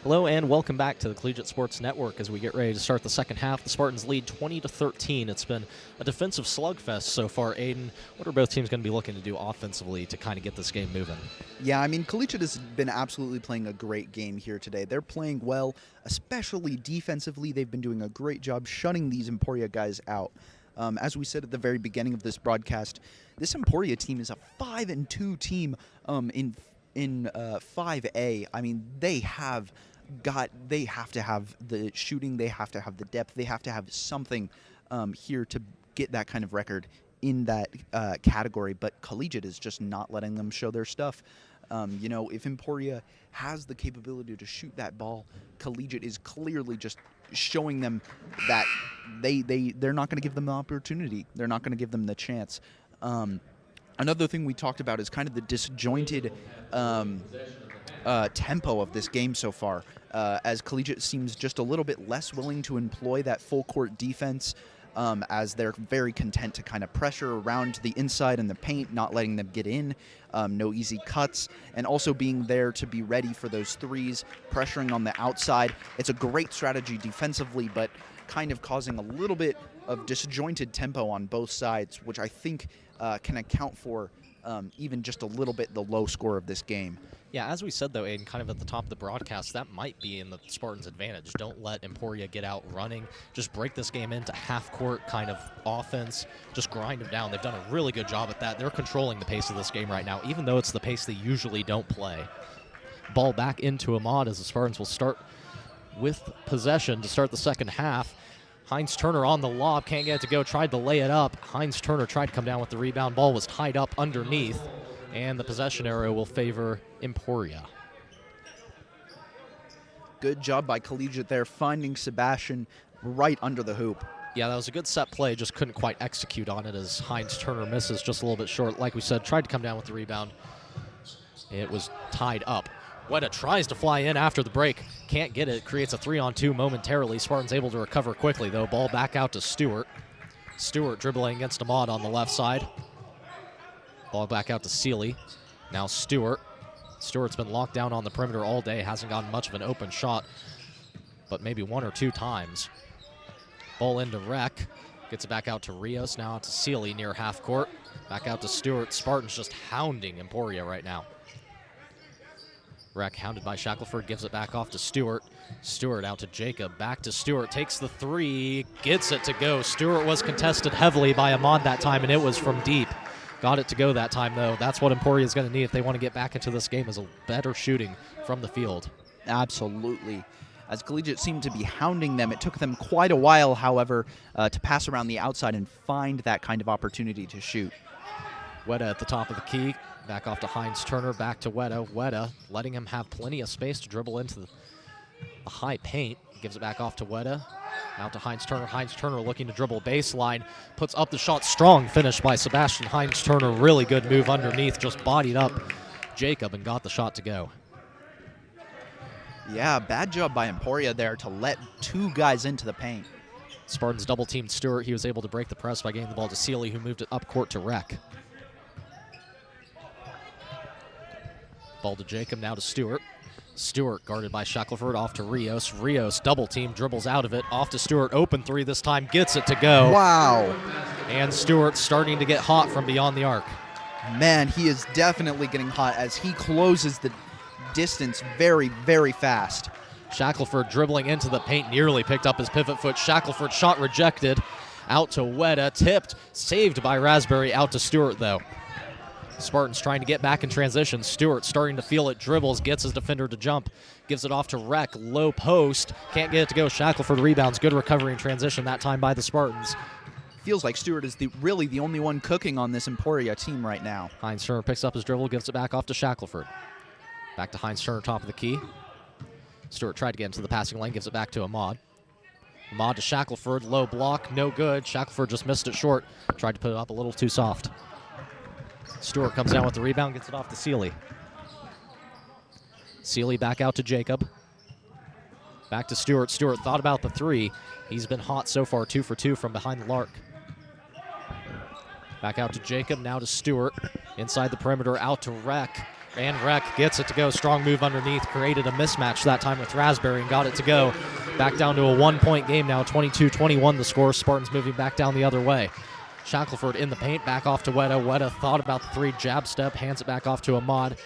Hello and welcome back to the Collegiate Sports Network as we get ready to start the second half. The Spartans lead 20-13. It's been a defensive slugfest so far. Aiden, what are both teams going to be looking to do offensively to kind of get this game moving? Yeah, I mean, Collegiate has been absolutely playing a great game here today. They're playing well, especially defensively. They've been doing a great job shutting these Emporia guys out. As we said at the very beginning of this broadcast, this Emporia team is a 5-2 team in 5A. I mean, they have to have the shooting, they have to have the depth, they have to have something here to get that kind of record in that category. But Collegiate is just not letting them show their stuff. If Emporia has the capability to shoot that ball, Collegiate is clearly just showing them that they're not going to give them the opportunity. They're not going to give them the chance. Another thing we talked about is kind of the disjointed tempo of this game so far, as Collegiate seems just a little bit less willing to employ that full court defense, as they're very content to kind of pressure around the inside and the paint, not letting them get in, no easy cuts, and also being there to be ready for those threes, pressuring on the outside. It's a great strategy defensively, but kind of causing a little bit of disjointed tempo on both sides, which I think can account for even just a little bit the low score of this game. Yeah, as we said, though, Aiden, kind of at the top of the broadcast, that might be in the Spartans' advantage. Don't let Emporia get out running. Just break this game into half-court kind of offense. Just grind them down. They've done a really good job at that. They're controlling the pace of this game right now, even though it's the pace they usually don't play. Ball back into Ahmad as the Spartans will start with possession to start the second half. Heinz Turner on the lob, can't get it to go, tried to lay it up. Heinz Turner tried to come down with the rebound. Ball was tied up underneath, and the possession arrow will favor Emporia. Good job by Collegiate there, finding Sebastian right under the hoop. Yeah, that was a good set play, just couldn't quite execute on it as Heinz Turner misses just a little bit short. Like we said, tried to come down with the rebound. It was tied up. Weta tries to fly in after the break. Can't get it. Creates a 3-on-2 momentarily. Spartans able to recover quickly, though. Ball back out to Stewart. Stewart dribbling against Ahmad on the left side. Ball back out to Sealy. Now Stewart. Stewart's been locked down on the perimeter all day. Hasn't gotten much of an open shot, but maybe one or two times. Ball into Rec. Gets it back out to Rios. Now out to Sealy near half court. Back out to Stewart. Spartans just hounding Emporia right now. Rec hounded by Shackelford, gives it back off to Stewart. Stewart out to Jacob, back to Stewart, takes the three, gets it to go. Stewart was contested heavily by Ahmad that time, and it was from deep. Got it to go that time, though. That's what Emporia is going to need if they want to get back into this game, is a better shooting from the field. Absolutely. As Collegiate seemed to be hounding them, it took them quite a while, however, to pass around the outside and find that kind of opportunity to shoot. Weta at the top of the key. Back off to Heinz Turner, back to Weta. Weta letting him have plenty of space to dribble into the high paint. Gives it back off to Weta. Out to Heinz Turner. Heinz Turner looking to dribble baseline. Puts up the shot. Strong finish by Sebastian Heinz Turner. Really good move underneath. Just bodied up Jacob and got the shot to go. Yeah, bad job by Emporia there to let two guys into the paint. Spartans double-teamed Stewart. He was able to break the press by getting the ball to Sealy, who moved it up court to Rec. Ball to Jacob, now to Stewart. Stewart guarded by Shackelford, off to Rios. Rios double team, dribbles out of it, off to Stewart, open three this time, gets it to go. Wow. And Stewart starting to get hot from beyond the arc. Man, he is definitely getting hot as he closes the distance very, very fast. Shackelford dribbling into the paint, nearly picked up his pivot foot. Shackelford shot rejected, out to Weta, tipped, saved by Raspberry, out to Stewart though. Spartans trying to get back in transition. Stewart starting to feel it, dribbles, gets his defender to jump, gives it off to Rec, low post, can't get it to go. Shackelford rebounds, good recovery in transition that time by the Spartans. Feels like Stewart is really the only one cooking on this Emporia team right now. Heinz Turner picks up his dribble, gives it back off to Shackelford. Back to Heinz Turner, top of the key. Stewart tried to get into the passing lane, gives it back to Ahmad. Ahmad to Shackelford, low block, no good. Shackelford just missed it short, tried to put it up a little too soft. Stewart comes down with the rebound, gets it off to Sealy. Sealy back out to Jacob. Back to Stewart. Stewart thought about the three. He's been hot so far, 2 for 2 from behind the arc. Back out to Jacob, now to Stewart. Inside the perimeter, out to Rec. And Rec gets it to go. Strong move underneath. Created a mismatch that time with Raspberry and got it to go. Back down to a 1-point game now. 22-21 the score. Spartans moving back down the other way. Shackelford in the paint. Back off to Weta. Weta thought about the 3. Jab step. Hands it back off to Ahmad.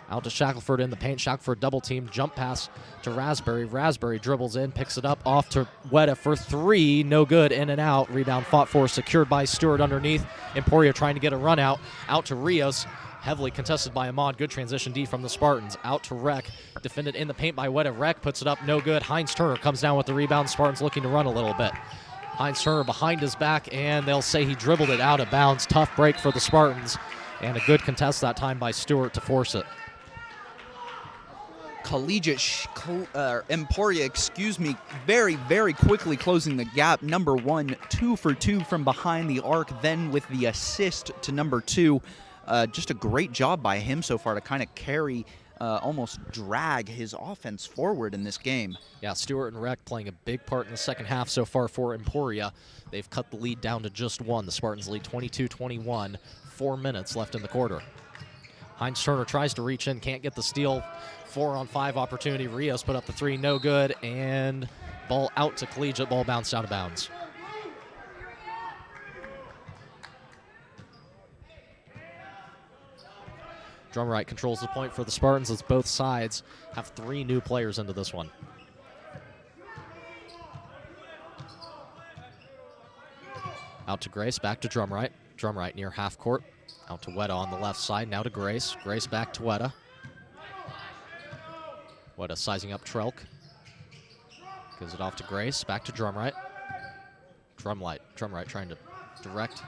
Out to Shackelford in the paint. Shackelford double team. Jump pass to Raspberry. Raspberry dribbles in. Picks it up. Off to Weta for 3. No good. In and out. Rebound fought for. Secured by Stewart underneath. Emporia trying to get a run out. Out to Rios. Heavily contested by Ahmad. Good transition D from the Spartans. Out to Rec. Defended in the paint by Weta. Rec puts it up. No good. Heinz Turner comes down with the rebound. Spartans looking to run a little bit. Heinz Turner behind his back, and they'll say he dribbled it out of bounds. Tough break for the Spartans. And a good contest that time by Stewart to force it. Emporia, very, very quickly closing the gap. Number 1, 2 for 2 from behind the arc, then with the assist to number 2. Just a great job by him so far to kind of carry, almost drag his offense forward in this game. Yeah, Stewart and Rec playing a big part in the second half so far for Emporia. They've cut the lead down to just 1. The Spartans lead 22-21. 4 minutes left in the quarter. Heinz Turner tries to reach in, can't get the steal. 4-on-5 opportunity. Rios put up the 3, no good, and ball out to Collegiate. Ball bounced out of bounds. Drumright controls the point for the Spartans as both sides have 3 new players into this one. Out to Grace, back to Drumright. Drumright near half court. Out to Weta on the left side, now to Grace. Grace back to Weta. Weta sizing up Trelk. Gives it off to Grace, back to Drumright. Drumright trying to direct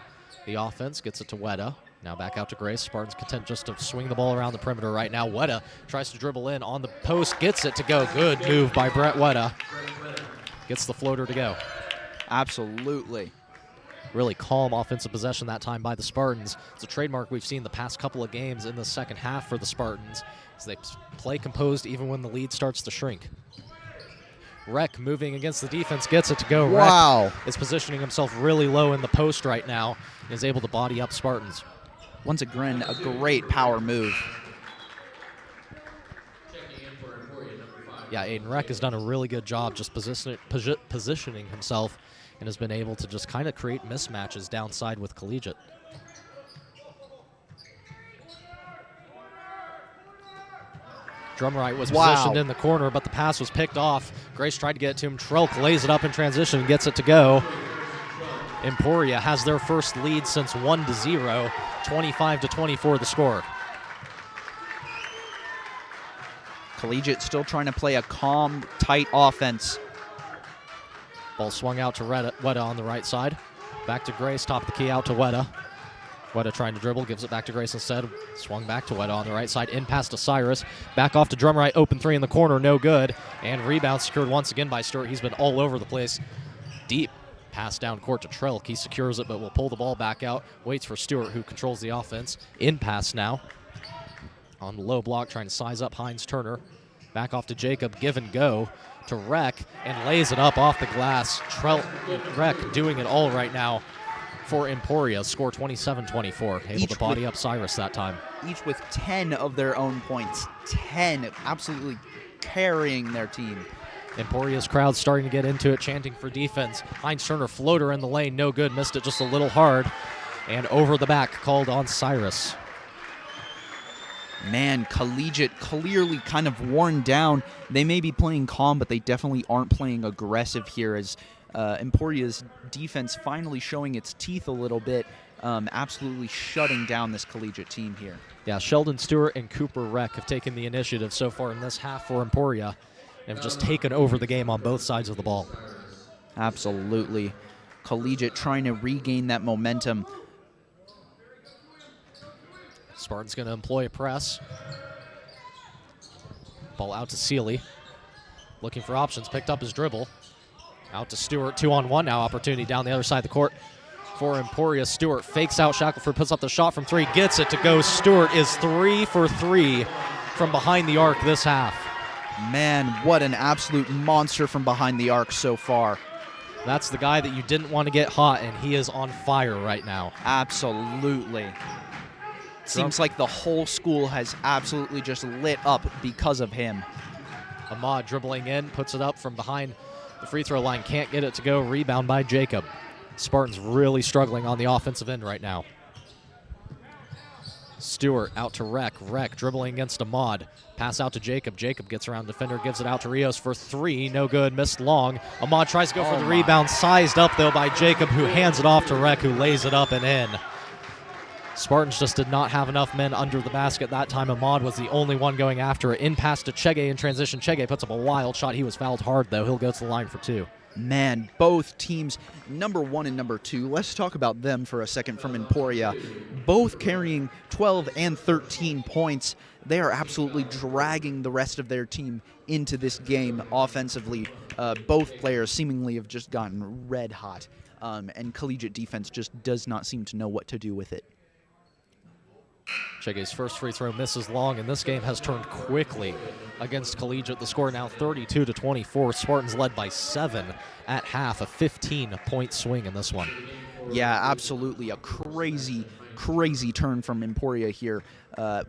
the offense, gets it to Weta. Now back out to Grace. Spartans content just to swing the ball around the perimeter right now. Weta tries to dribble in on the post, gets it to go. Good move by Brett Weta. Gets the floater to go. Absolutely. Really calm offensive possession that time by the Spartans. It's a trademark we've seen the past couple of games in the second half for the Spartans, as they play composed even when the lead starts to shrink. Rec moving against the defense, gets it to go. Wow. Rec is positioning himself really low in the post right now and is able to body up Spartans. Once again, a great power move. Yeah, Aiden Rec has done a really good job just positioning himself and has been able to just kind of create mismatches downside with Collegiate. Drumright was positioned in the corner, but the pass was picked off. Grace tried to get it to him. Trelk lays it up in transition and gets it to go. Emporia has their first lead since 1-0, 25-24 the score. Collegiate still trying to play a calm, tight offense. Ball swung out to Weta on the right side. Back to Grace, top of the key out to Weta. Weta trying to dribble, gives it back to Grace instead. Swung back to Weta on the right side, in pass to Cyrus. Back off to Drumright, open 3 in the corner, no good. And rebound secured once again by Stewart. He's been all over the place. Deep pass down court to Trelk. He secures it, but will pull the ball back out. Waits for Stewart, who controls the offense. In pass now. On the low block, trying to size up Heinz Turner. Back off to Jacob, give and go to Rec, and lays it up off the glass. Rec doing it all right now for Emporia. Score 27-24. Able to body up Cyrus that time. Each with 10 of their own points. 10, absolutely carrying their team. Emporia's crowd starting to get into it, chanting for defense. Heinz Turner floater in the lane, no good. Missed it just a little hard. And over the back, called on Cyrus. Man, Collegiate clearly kind of worn down. They may be playing calm, but they definitely aren't playing aggressive here, as Emporia's defense finally showing its teeth a little bit, absolutely shutting down this Collegiate team here. Yeah, Sheldon Stewart and Cooper Rec have taken the initiative so far in this half for Emporia and have just taken over the game on both sides of the ball. Absolutely. Collegiate trying to regain that momentum. Spartans going to employ a press. Ball out to Sealy. Looking for options, picked up his dribble. Out to Stewart, 2-on-1 now, opportunity down the other side of the court for Emporia. Stewart fakes out, Shackelford puts up the shot from 3, gets it to go. Stewart is 3 for 3 from behind the arc this half. Man, what an absolute monster from behind the arc so far. That's the guy that you didn't want to get hot, and he is on fire right now. Absolutely. seems like the whole school has absolutely just lit up because of him. Ahmad dribbling in, puts it up from behind the free throw line, can't get it to go. Rebound by Jacob. Spartans really struggling on the offensive end right now. Stewart out to Rec. Rec dribbling against Ahmad. Pass out to Jacob. Jacob gets around defender, gives it out to Rios for three. No good, missed long. Ahmad tries to go for the rebound. Sized up, though, by Jacob, who hands it off to Rec, who lays it up and in. Spartans just did not have enough men under the basket that time. Ahmad was the only one going after it. In pass to Chege in transition. Chege puts up a wild shot. He was fouled hard, though. He'll go to the line for two. Man, both teams, number 1 and number 2, let's talk about them for a second from Emporia. Both carrying 12 and 13 points. They are absolutely dragging the rest of their team into this game offensively. Both players seemingly have just gotten red hot, and collegiate defense just does not seem to know what to do with it. Chege's first free throw misses long, and this game has turned quickly against Collegiate. The score now 32-24. Spartans led by 7 at half, a 15-point swing in this one. Yeah, absolutely. A crazy, crazy turn from Emporia here.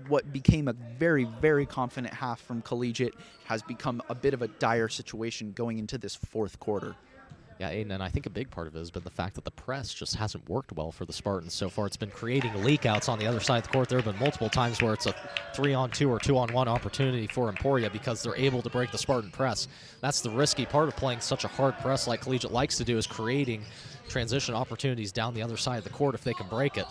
What became a very, very confident half from Collegiate has become a bit of a dire situation going into this fourth quarter. Yeah, Aiden, and I think a big part of it has been the fact that the press just hasn't worked well for the Spartans so far. It's been creating leakouts on the other side of the court. There have been multiple times where it's a 3-on-2 or 2-on-1 opportunity for Emporia because they're able to break the Spartan press. That's the risky part of playing such a hard press like Collegiate likes to do, is creating transition opportunities down the other side of the court if they can break it.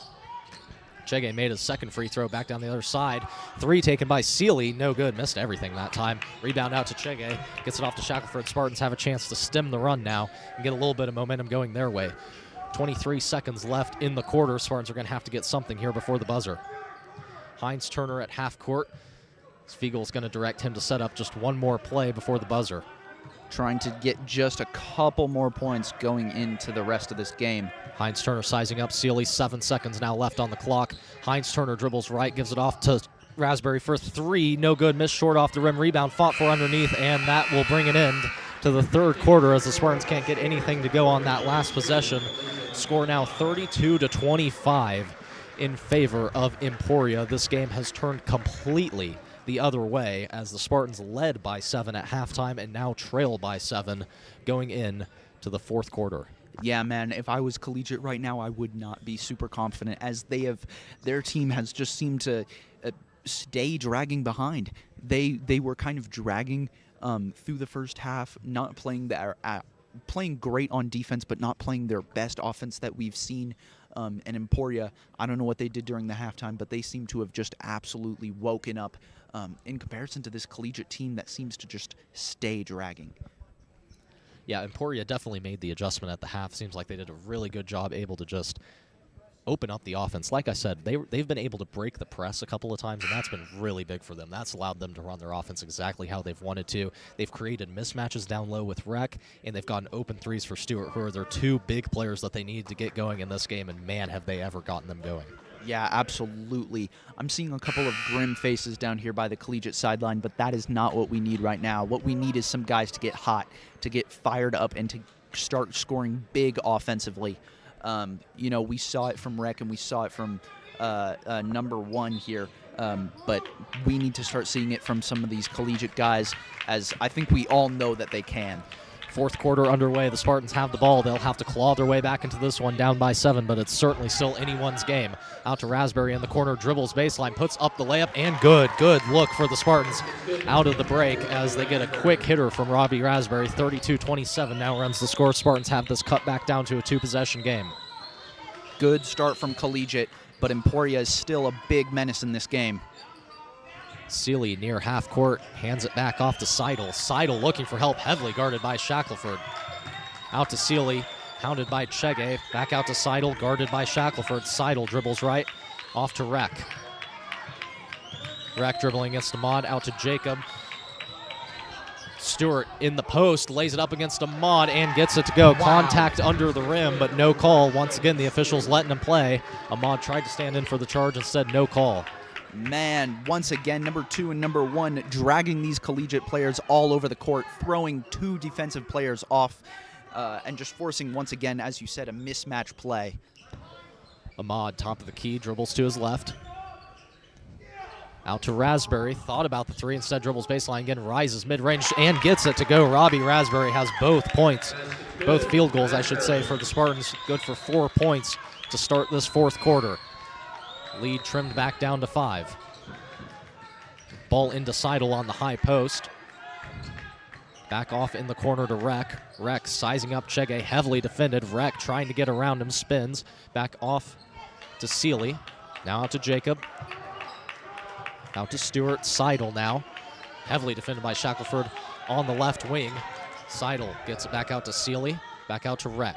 Chege made his second free throw back down the other side. Three taken by Sealy. No good. Missed everything that time. Rebound out to Chege. Gets it off to Shackelford. Spartans have a chance to stem the run now and get a little bit of momentum going their way. 23 seconds left in the quarter. Spartans are going to have to get something here before the buzzer. Heinz Turner at half court. Spiegel's going to direct him to set up just one more play before the buzzer. Trying to get just a couple more points going into the rest of this game. Heinz Turner sizing up Sealy. 7 seconds now left on the clock. Heinz Turner dribbles right, gives it off to Raspberry for three. No good. Missed short off the rim. Rebound fought for underneath, and that will bring an end to the third quarter as the Spartans can't get anything to go on that last possession. Score now 32-25 in favor of Emporia. This game has turned completely the other way as the Spartans led by 7 at halftime and now trail by 7 going in to the fourth quarter. Yeah, man, if I was Collegiate right now, I would not be super confident, as their team has just seemed to stay dragging behind. They were kind of dragging through the first half, not playing playing great on defense, but not playing their best offense that we've seen. And Emporia, I don't know what they did during the halftime, but they seem to have just absolutely woken up in comparison to this Collegiate team that seems to just stay dragging. Yeah, Emporia definitely made the adjustment at the half. Seems like they did a really good job able to just open up the offense. Like I said, they've been able to break the press a couple of times, and that's been really big for them. That's allowed them to run their offense exactly how they've wanted to. They've created mismatches down low with Rec, and they've gotten open threes for Stewart, who are their two big players that they need to get going in this game, and man, have they ever gotten them going. Yeah, absolutely. I'm seeing a couple of grim faces down here by the Collegiate sideline, but that is not what we need right now. What we need is some guys to get hot, to get fired up, and to start scoring big offensively. We saw it from Rec and we saw it from number 1 here, but we need to start seeing it from some of these Collegiate guys, as I think we all know that they can. Fourth quarter underway. The Spartans have the ball. They'll have to claw their way back into this one, down by 7, but it's certainly still anyone's game. Out to Raspberry in the corner, dribbles baseline, puts up the layup, and good look for the Spartans out of the break as they get a quick hitter from Robbie Raspberry. 32-27 now runs the score. Spartans have this cut back down to a 2-possession game. Good start from Collegiate, but Emporia is still a big menace in this game. Sealy near half court, hands it back off to Seidel. Seidel looking for help, heavily guarded by Shackelford. Out to Sealy, hounded by Chege. Back out to Seidel, guarded by Shackelford. Seidel dribbles right, off to Rec. Rec dribbling against Ahmad, out to Jacob. Stewart in the post, lays it up against Ahmad and gets it to go. Wow. Contact under the rim, but no call. Once again, the officials letting him play. Ahmad tried to stand in for the charge, instead no call. Man, once again, number 2 and number 1 dragging these Collegiate players all over the court, throwing 2 defensive players off, and just forcing, once again, as you said, a mismatch play. Ahmad, top of the key, dribbles to his left. Out to Raspberry. Thought about the three. Instead dribbles baseline again. Rises mid-range and gets it to go. Robbie Raspberry has both points. Both field goals, I should say, for the Spartans. Good for 4 points to start this fourth quarter. Lead trimmed back down to 5. Ball into Seidel on the high post. Back off in the corner to Rek. Rek sizing up Chege, heavily defended. Rek trying to get around him, spins. Back off to Sealy. Now out to Jacob. Out to Stewart. Seidel now. Heavily defended by Shackelford on the left wing. Seidel gets it back out to Sealy. Back out to Rek.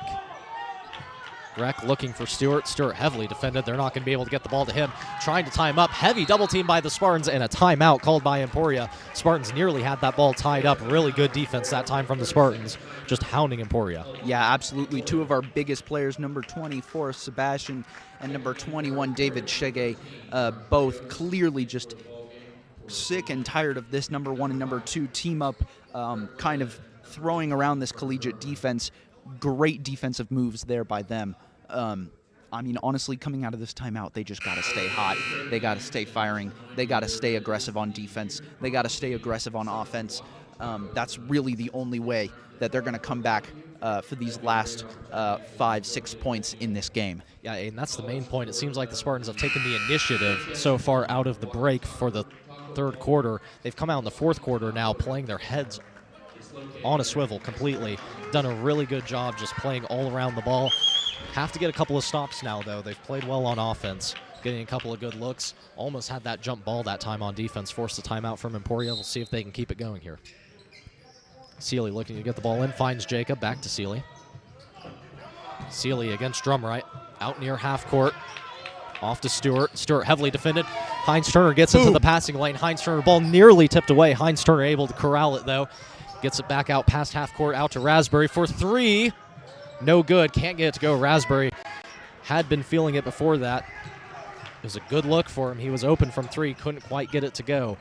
Rek looking for Stewart. Stewart heavily defended. They're not going to be able to get the ball to him. Trying to time up. Heavy double team by the Spartans and a timeout called by Emporia. Spartans nearly had that ball tied up. Really good defense that time from the Spartans. Just hounding Emporia. Yeah, absolutely. Two of our biggest players, number 24, Sebastian, and number 21, David Chege, both clearly just sick and tired of this number 1 and number 2 team up, kind of throwing around this collegiate defense. Great defensive moves there by them. I mean, honestly, coming out of this timeout, they just got to stay hot. They got to stay firing. They got to stay aggressive on defense. They got to stay aggressive on offense. That's really the only way that they're going to come back for these last 5-6 points in this game. Yeah, and that's the main point. It seems like the Spartans have taken the initiative so far out of the break for the third quarter. They've come out in the fourth quarter now playing their heads on a swivel completely. Done a really good job just playing all around the ball. Have to get a couple of stops now, though. They've played well on offense, getting a couple of good looks. Almost had that jump ball that time on defense. Forced the timeout from Emporia. We'll see if they can keep it going here. Sealy looking to get the ball in. Finds Jacob. Back to Sealy. Sealy against Drumright. Out near half court. Off to Stewart. Stewart heavily defended. Heinz Turner gets into the passing lane. Heinz Turner ball nearly tipped away. Heinz Turner able to corral it, though. Gets it back out past half court, out to Raspberry for 3. No good. Can't get it to go. Raspberry had been feeling it before that. It was a good look for him. He was open from 3. Couldn't quite get it to go.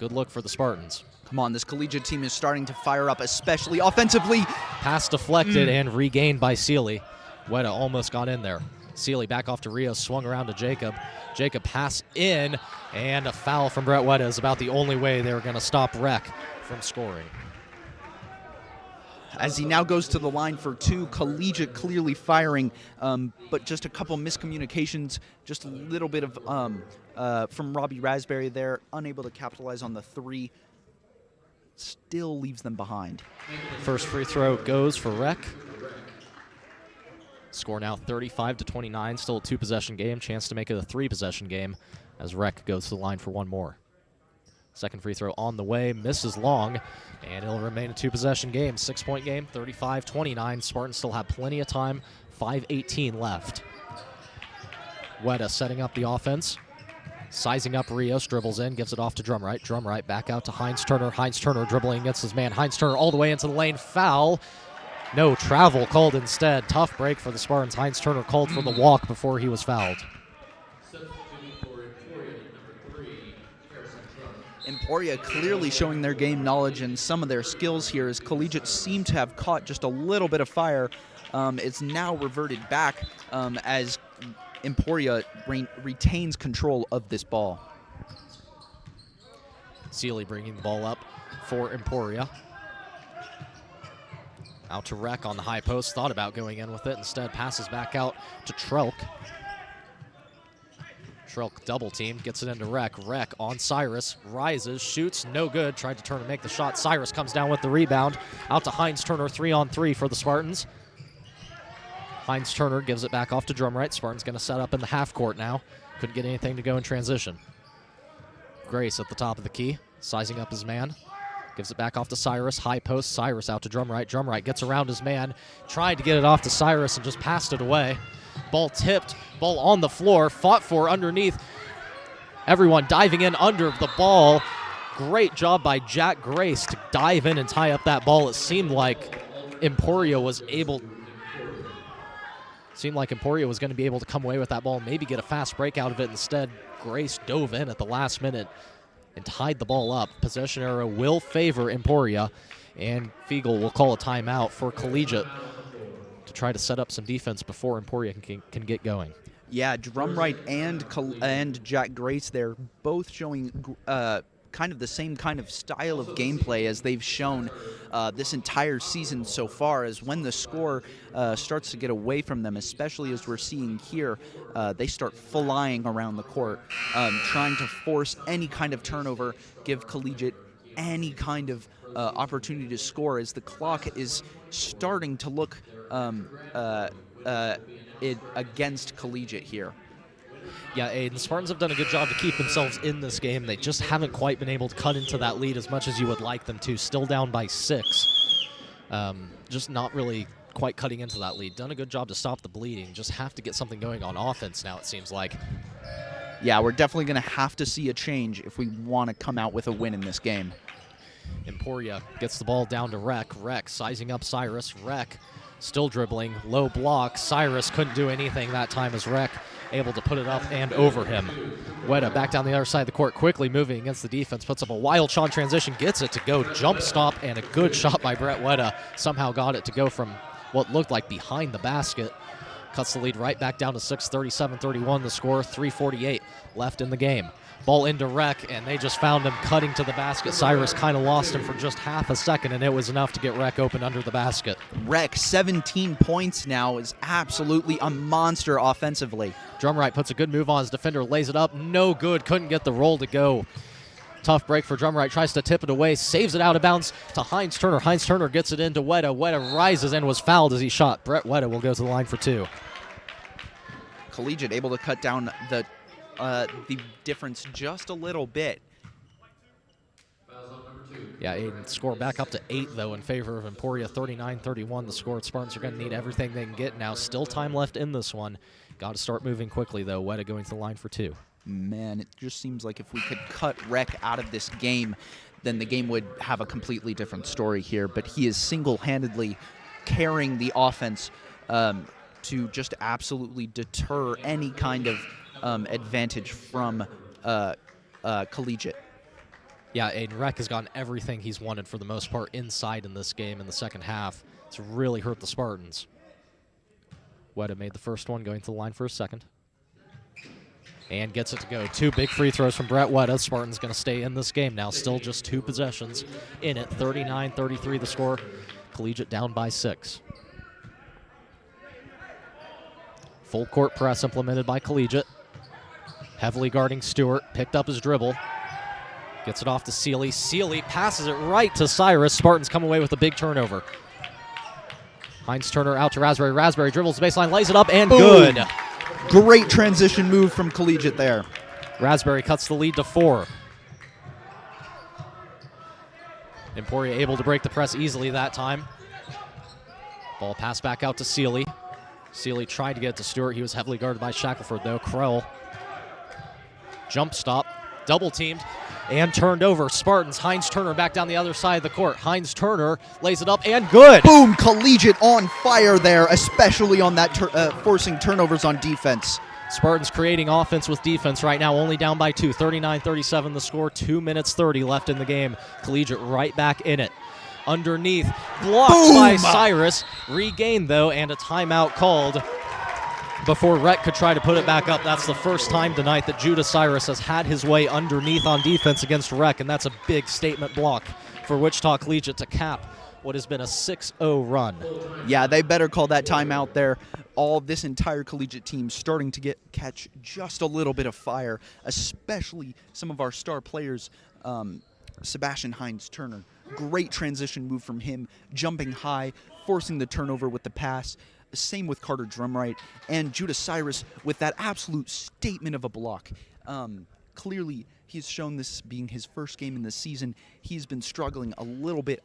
Good look for the Spartans. Come on, this collegiate team is starting to fire up, especially offensively. Pass deflected and regained by Sealy. Weta almost got in there. Sealy back off to Rios, swung around to Jacob. Jacob pass in, and a foul from Brett Weta is about the only way they were going to stop Rek from scoring. As he now goes to the line for 2, collegiate clearly firing, but just a couple miscommunications, just a little bit of from Robbie Raspberry there, unable to capitalize on the 3, still leaves them behind. First free throw goes for Rek. Score now 35-29, still a 2-possession game, chance to make it a 3-possession game as Rek goes to the line for 1 more. Second free throw on the way, misses long, and it'll remain a 2-possession game. 6-point game, 35-29. Spartans still have plenty of time, 5:18 left. Weta setting up the offense, sizing up Rios, dribbles in, gives it off to Drumright. Drumright back out to Heinz Turner. Heinz Turner dribbling against his man. Heinz Turner all the way into the lane, foul. No travel called instead. Tough break for the Spartans. Heinz Turner called for the walk before he was fouled. Emporia clearly showing their game knowledge and some of their skills here as collegiate seem to have caught just a little bit of fire. It's now reverted back as Emporia retains control of this ball. Sealy bringing the ball up for Emporia. Out to Rek on the high post. Thought about going in with it. Instead passes back out to Trelk. Trelk double team, gets it into Rek. Rek on Cyrus, rises, shoots, no good. Tried to turn and make the shot. Cyrus comes down with the rebound. Out to Heinz Turner, 3-on-3 for the Spartans. Heinz Turner gives it back off to Drumright. Spartans going to set up in the half court now. Couldn't get anything to go in transition. Grace at the top of the key, sizing up his man. Gives it back off to Cyrus, high post. Cyrus out to Drumright. Drumright gets around his man. Tried to get it off to Cyrus and just passed it away. Ball tipped, ball on the floor, fought for underneath. Everyone diving in under the ball. Great job by Jack Grace to dive in and tie up that ball. It seemed like Emporia was going to be able to come away with that ball, maybe get a fast break out of it. Instead, Grace dove in at the last minute and tied the ball up. Possession arrow will favor Emporia, and Fiegel will call a timeout for Collegiate to try to set up some defense before Emporia can get going. Yeah, Drumright and Jack Grace there, both showing kind of the same kind of style of gameplay as they've shown this entire season so far. As when the score starts to get away from them, especially as we're seeing here, they start flying around the court, trying to force any kind of turnover, give Collegiate any kind of opportunity to score, as the clock is starting to look against Collegiate here. Yeah, Aiden, Spartans have done a good job to keep themselves in this game. They just haven't quite been able to cut into that lead as much as you would like them to. Still down by 6. Just not really quite cutting into that lead. Done a good job to stop the bleeding. Just have to get something going on offense now, it seems like. Yeah, we're definitely going to have to see a change if we want to come out with a win in this game. Emporia gets the ball down to Rec. Rec sizing up Cyrus. Rec still dribbling. Low block. Cyrus couldn't do anything that time as Rec able to put it up and over him. Weta back down the other side of the court, quickly moving against the defense, puts up a wild shot transition, gets it to go, jump stop, and a good shot by Brett Weta. Somehow got it to go from what looked like behind the basket. Cuts the lead right back down to 6, 37-31 the score, 3:48 left in the game. Ball into Rec, and they just found him cutting to the basket. Cyrus kind of lost him for just half a second, and it was enough to get Rec open under the basket. Rec, 17 points now, is absolutely a monster offensively. Drumright puts a good move on his defender, lays it up, no good, couldn't get the roll to go. Tough break for Drumright, tries to tip it away, saves it out of bounds to Heinz Turner. Heinz Turner gets it into Weta. Weta rises and was fouled as he shot. Brett Weta will go to the line for 2. Collegiate able to cut down the difference just a little bit. Yeah, Aiden, score back up to 8, though, in favor of Emporia, 39-31 the score. Spartans are going to need everything they can get now. Still time left in this one. Got to start moving quickly, though. Weta going to the line for 2. Man, it just seems like if we could cut Rec out of this game, then the game would have a completely different story here. But he is single-handedly carrying the offense to just absolutely deter any kind of advantage from Collegiate. Yeah, Aiden, Rec has gotten everything he's wanted for the most part inside in this game in the second half. It's really hurt the Spartans. Weta made the first one, going to the line for a second. And gets it to go. 2 big free throws from Brett Weta. Spartans going to stay in this game now. Still just 2 possessions in it. 39-33 the score. Collegiate down by 6. Full court press implemented by Collegiate. Heavily guarding Stewart. Picked up his dribble. Gets it off to Sealy. Sealy passes it right to Cyrus. Spartans come away with a big turnover. Heinz Turner out to Raspberry. Raspberry dribbles the baseline, lays it up, and boom. Good. Great transition move from Collegiate there. Raspberry cuts the lead to 4. Emporia able to break the press easily that time. Ball passed back out to Sealy. Sealy tried to get it to Stewart. He was heavily guarded by Shackelford, though. Krell. Jump stop. Double teamed and turned over. Spartans. Heinz Turner back down the other side of the court. Heinz Turner lays it up and good. Boom! Collegiate on fire there, especially on that forcing turnovers on defense. Spartans creating offense with defense right now, only down by 2. 39-37 the score. 2 minutes 30 left in the game. Collegiate right back in it. Underneath. Blocked boom. by Cyrus. Regained, though, and a timeout called before Rec could try to put it back up. That's the first time tonight that Judah Cyrus has had his way underneath on defense against Rec, and that's a big statement block for Wichita Collegiate to cap what has been a 6-0 run. Yeah, they better call that timeout there. All this entire Collegiate team starting to catch just a little bit of fire, especially some of our star players, Sebastian Heinz Turner. Great transition move from him, jumping high, forcing the turnover with the pass. Same with Carter Drumright and Judah Cyrus with that absolute statement of a block. Clearly, he's shown this being his first game in the season. He's been struggling a little bit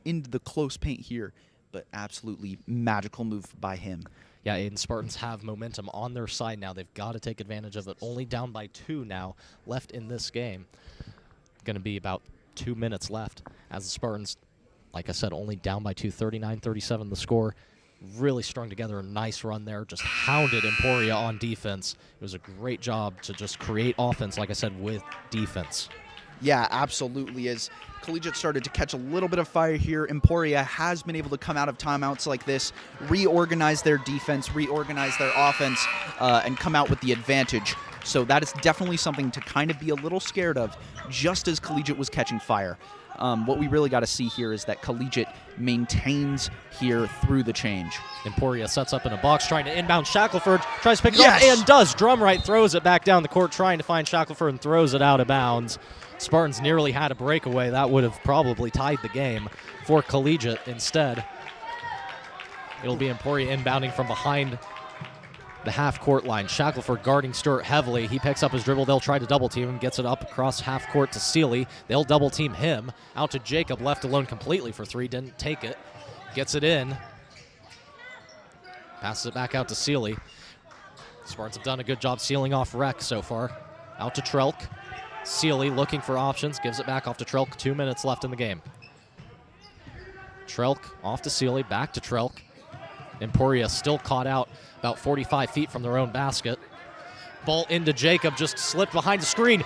into the close paint here, but absolutely magical move by him. Yeah, Aiden, Spartans have momentum on their side now. They've got to take advantage of it. Only down by 2 now left in this game. Going to be about 2 minutes left as the Spartans, like I said, only down by 2, 39-37 the score. Really strung together a nice run there, just hounded Emporia on defense. It was a great job to just create offense, like I said, with defense. Yeah, absolutely. As Collegiate started to catch a little bit of fire here, Emporia has been able to come out of timeouts like this, reorganize their defense, reorganize their offense, and come out with the advantage. So that is definitely something to kind of be a little scared of, just as Collegiate was catching fire. What we really got to see here is that Collegiate maintains here through the change. Emporia sets up in a box, trying to inbound. Shackelford tries to pick it Yes! up and does. Drumright throws it back down the court, trying to find Shackelford and throws it out of bounds. Spartans nearly had a breakaway. That would have probably tied the game for Collegiate. Instead, it'll be Emporia inbounding from behind the half-court line. Shackelford guarding Stewart heavily. He picks up his dribble. They'll try to double-team him. Gets it up across half-court to Seeley. They'll double-team him. Out to Jacob, left alone completely for three. Didn't take it. Gets it in. Passes it back out to Seeley. Spartans have done a good job sealing off Rec so far. Out to Trelk. Seeley looking for options. Gives it back off to Trelk. 2 minutes left in the game. Trelk off to Seeley. Back to Trelk. Emporia still caught out about 45 feet from their own basket. Ball into Jacob, just slipped behind the screen.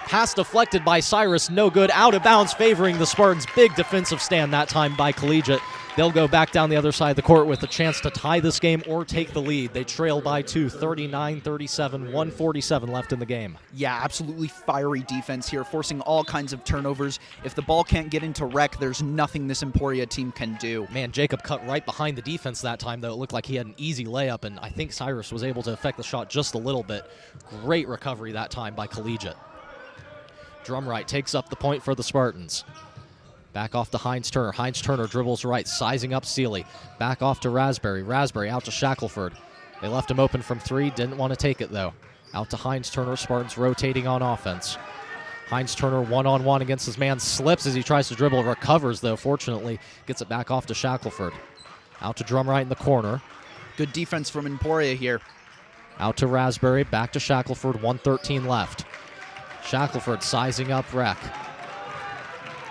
Pass deflected by Cyrus, no good. Out of bounds, favoring the Spartans. Big defensive stand that time by Collegiate. They'll go back down the other side of the court with a chance to tie this game or take the lead. They trail by 2, 39-37, 1:47 left in the game. Yeah, absolutely fiery defense here, forcing all kinds of turnovers. If the ball can't get into Rec, there's nothing this Emporia team can do. Man, Jacob cut right behind the defense that time, though. It looked like he had an easy layup, and I think Cyrus was able to affect the shot just a little bit. Great recovery that time by Collegiate. Drumright takes up the point for the Spartans. Back off to Hines-Turner. Hines-Turner dribbles right, sizing up Seeley. Back off to Raspberry. Raspberry out to Shackelford. They left him open from three. Didn't want to take it, though. Out to Hines-Turner. Spartans rotating on offense. Hines-Turner one-on-one against his man. Slips as he tries to dribble. Recovers, though, fortunately. Gets it back off to Shackelford. Out to Drumright in the corner. Good defense from Emporia here. Out to Raspberry. Back to Shackelford. 1:13 left. Shackelford sizing up Rec.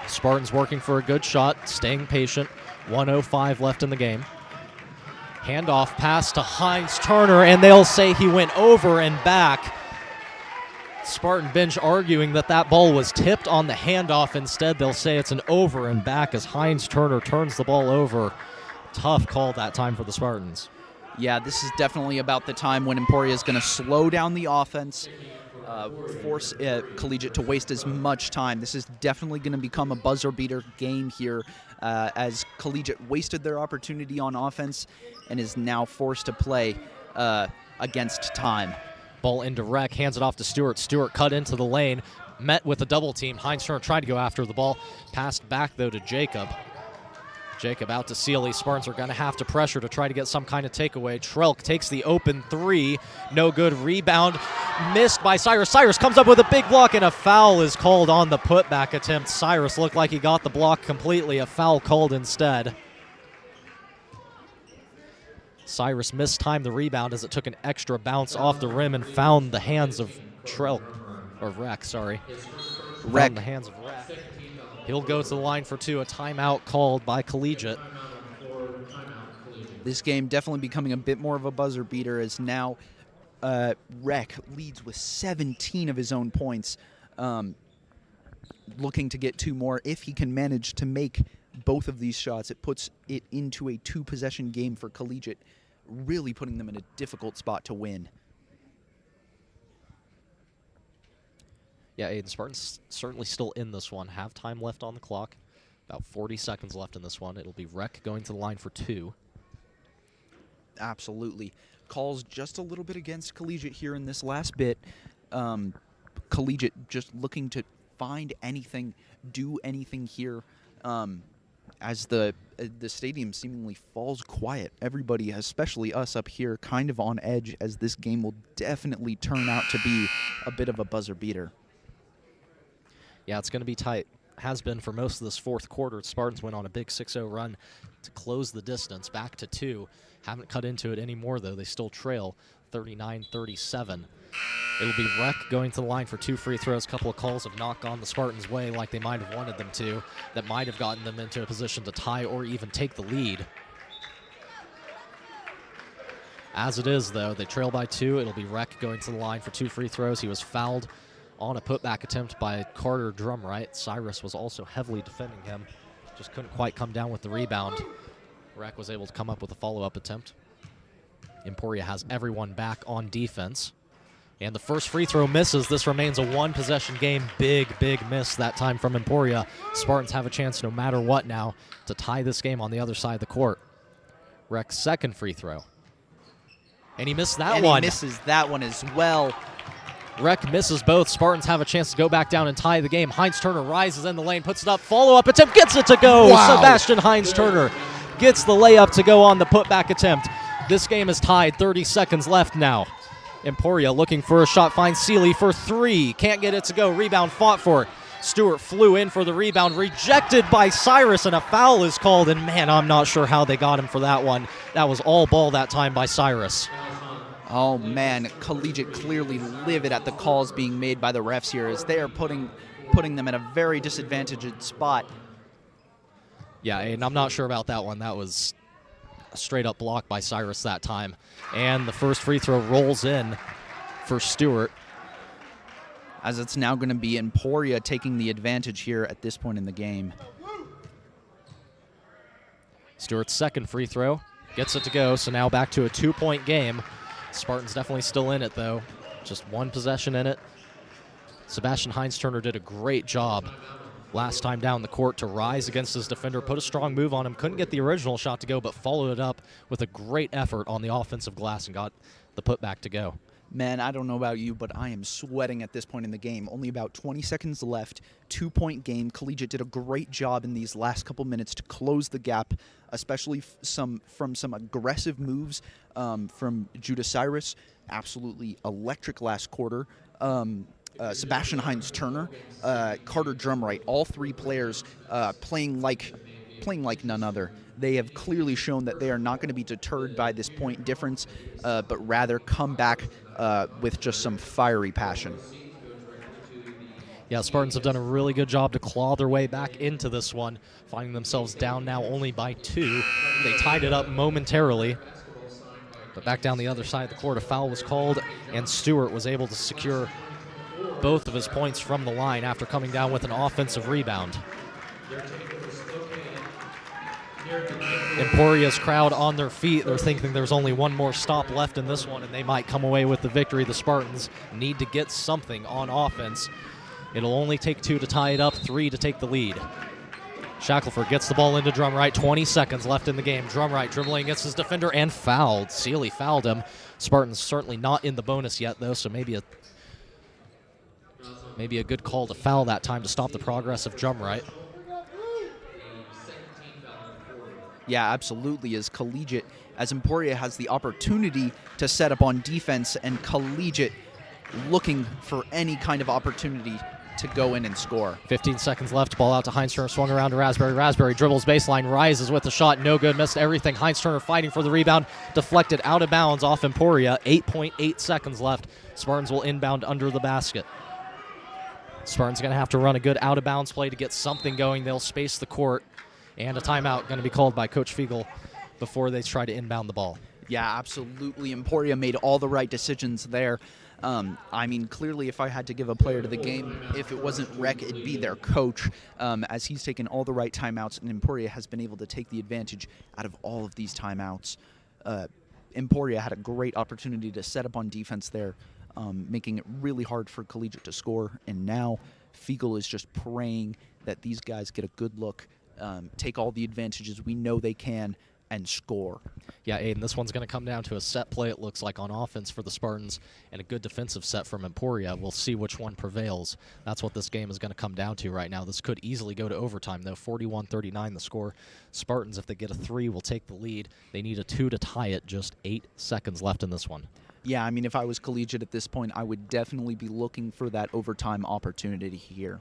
Spartans working for a good shot, staying patient. 1:05 left in the game. Handoff pass to Hines-Turner, and they'll say he went over and back. Spartan bench arguing that that ball was tipped on the handoff. Instead, they'll say it's an over and back as Hines-Turner turns the ball over. Tough call that time for the Spartans. Yeah, this is definitely about the time when Emporia is going to slow down the offense, force Collegiate to waste as much time. This is definitely going to become a buzzer-beater game here as Collegiate wasted their opportunity on offense and is now forced to play against time. Ball into Rec, hands it off to Stewart. Stewart cut into the lane, met with a double team. Hines-Turner tried to go after the ball. Passed back, though, to Jacob. Jacob out to Seeley. Spartans are going to have to pressure to try to get some kind of takeaway. Trelk takes the open three. No good. Rebound missed by Cyrus. Cyrus comes up with a big block, and a foul is called on the putback attempt. Cyrus looked like he got the block completely. A foul called instead. Cyrus mistimed the rebound as it took an extra bounce off the rim and found the hands of Rec, sorry. Rec. Found the hands of Rec. He'll go to the line for two. A timeout called by Collegiate. This game definitely becoming a bit more of a buzzer beater as now Rec leads with 17 of his own points, looking to get two more. If he can manage to make both of these shots, it puts it into a two-possession game for Collegiate, really putting them in a difficult spot to win. Yeah, Aiden, Spartans certainly still in this one. Have time left on the clock. About 40 seconds left in this one. It'll be Rec going to the line for two. Absolutely. Calls just a little bit against Collegiate here in this last bit. Collegiate just looking to find anything, do anything here as the stadium seemingly falls quiet. Everybody, especially us up here, kind of on edge as this game will definitely turn out to be a bit of a buzzer beater. Yeah, it's going to be tight. Has been for most of this fourth quarter. Spartans went on a big 6-0 run to close the distance back to two. Haven't cut into it anymore, though. They still trail 39-37. It'll be Rec going to the line for two free throws. A couple of calls have not gone the Spartans' way like they might have wanted them to. That might have gotten them into a position to tie or even take the lead. As it is, though, they trail by two. It'll be Rec going to the line for two free throws. He was fouled on a putback attempt by Carter Drumright. Cyrus was also heavily defending him. Just couldn't quite come down with the rebound. Rec was able to come up with a follow-up attempt. Emporia has everyone back on defense. And the first free throw misses. This remains a one-possession game. Big miss that time from Emporia. Spartans have a chance no matter what now to tie this game on the other side of the court. Rec's second free throw. And he missed that one. And he misses that one as well. Rec misses both. Spartans have a chance to go back down and tie the game. Heinz Turner rises in the lane, puts it up. Follow-up attempt, gets it to go. Wow. Sebastian Heinz Turner gets the layup to go on the putback attempt. This game is tied, 30 seconds left now. Emporia looking for a shot, finds Seeley for three. Can't get it to go. Rebound fought for. Stewart flew in for the rebound, rejected by Cyrus, and a foul is called. And man, I'm not sure how they got him for that one. That was all ball that time by Cyrus. Oh man, Collegiate clearly livid at the calls being made by the refs here, as they are putting them in a very disadvantaged spot. Yeah, and I'm not sure about that one. That was a straight-up block by Cyrus that time. And the first free throw rolls in for Stewart. As it's now going to be Emporia taking the advantage here at this point in the game. Stewart's second free throw gets it to go, so now back to a 2-point game. Spartans definitely still in it, though. Just one possession in it. Sebastian Heinz Turner did a great job last time down the court to rise against his defender, put a strong move on him, couldn't get the original shot to go, but followed it up with a great effort on the offensive glass and got the putback to go. Man, I don't know about you, but I am sweating at this point in the game. Only about 20 seconds left, 2-point game. Collegiate did a great job in these last couple minutes to close the gap, especially from some aggressive moves from Judah Cyrus. Absolutely electric last quarter. Sebastian Heinz Turner, Carter Drumright, all three players playing like none other. They have clearly shown that they are not going to be deterred by this point difference, but rather come back with just some fiery passion. Yeah, Spartans have done a really good job to claw their way back into this one, finding themselves down now only by 2. They tied it up momentarily, but back down the other side of the court, a foul was called, and Stewart was able to secure both of his points from the line after coming down with an offensive rebound. Emporia's crowd on their feet. They're thinking there's only one more stop left in this one, and they might come away with the victory. The Spartans need to get something on offense. It'll only take 2 to tie it up, 3 to take the lead. Shackelford gets the ball into Drumright. 20 seconds left in the game. Drumright dribbling against his defender and fouled. Seeley fouled him. Spartans certainly not in the bonus yet, though, so maybe a good call to foul that time to stop the progress of Drumright. Yeah, absolutely. As Emporia has the opportunity to set up on defense, and Collegiate looking for any kind of opportunity to go in and score. 15 seconds left. Ball out to Heinz Turner. Swung around to Raspberry. Raspberry dribbles baseline, rises with the shot. No good. Missed everything. Heinz Turner fighting for the rebound. Deflected out of bounds off Emporia. 8.8 seconds left. Spartans will inbound under the basket. Spartans going to have to run a good out-of-bounds play to get something going. They'll space the court. And a timeout going to be called by Coach Fiegel before they try to inbound the ball. Yeah, absolutely. Emporia made all the right decisions there. I mean, clearly, if I had to give a player to the game, if it wasn't Rec, it'd be their coach, as he's taken all the right timeouts, and Emporia has been able to take the advantage out of all of these timeouts. Emporia had a great opportunity to set up on defense there, making it really hard for Collegiate to score, and now Fiegel is just praying that these guys get a good look, take all the advantages we know they can, and score. Yeah, Aiden, this one's going to come down to a set play, it looks like, on offense for the Spartans, and a good defensive set from Emporia. We'll see which one prevails. That's what this game is going to come down to right now. This could easily go to overtime, though. 41-39 the score. Spartans, if they get a 3, will take the lead. They need a 2 to tie it. Just 8 seconds left in this one. Yeah, I mean, if I was Collegiate at this point, I would definitely be looking for that overtime opportunity here.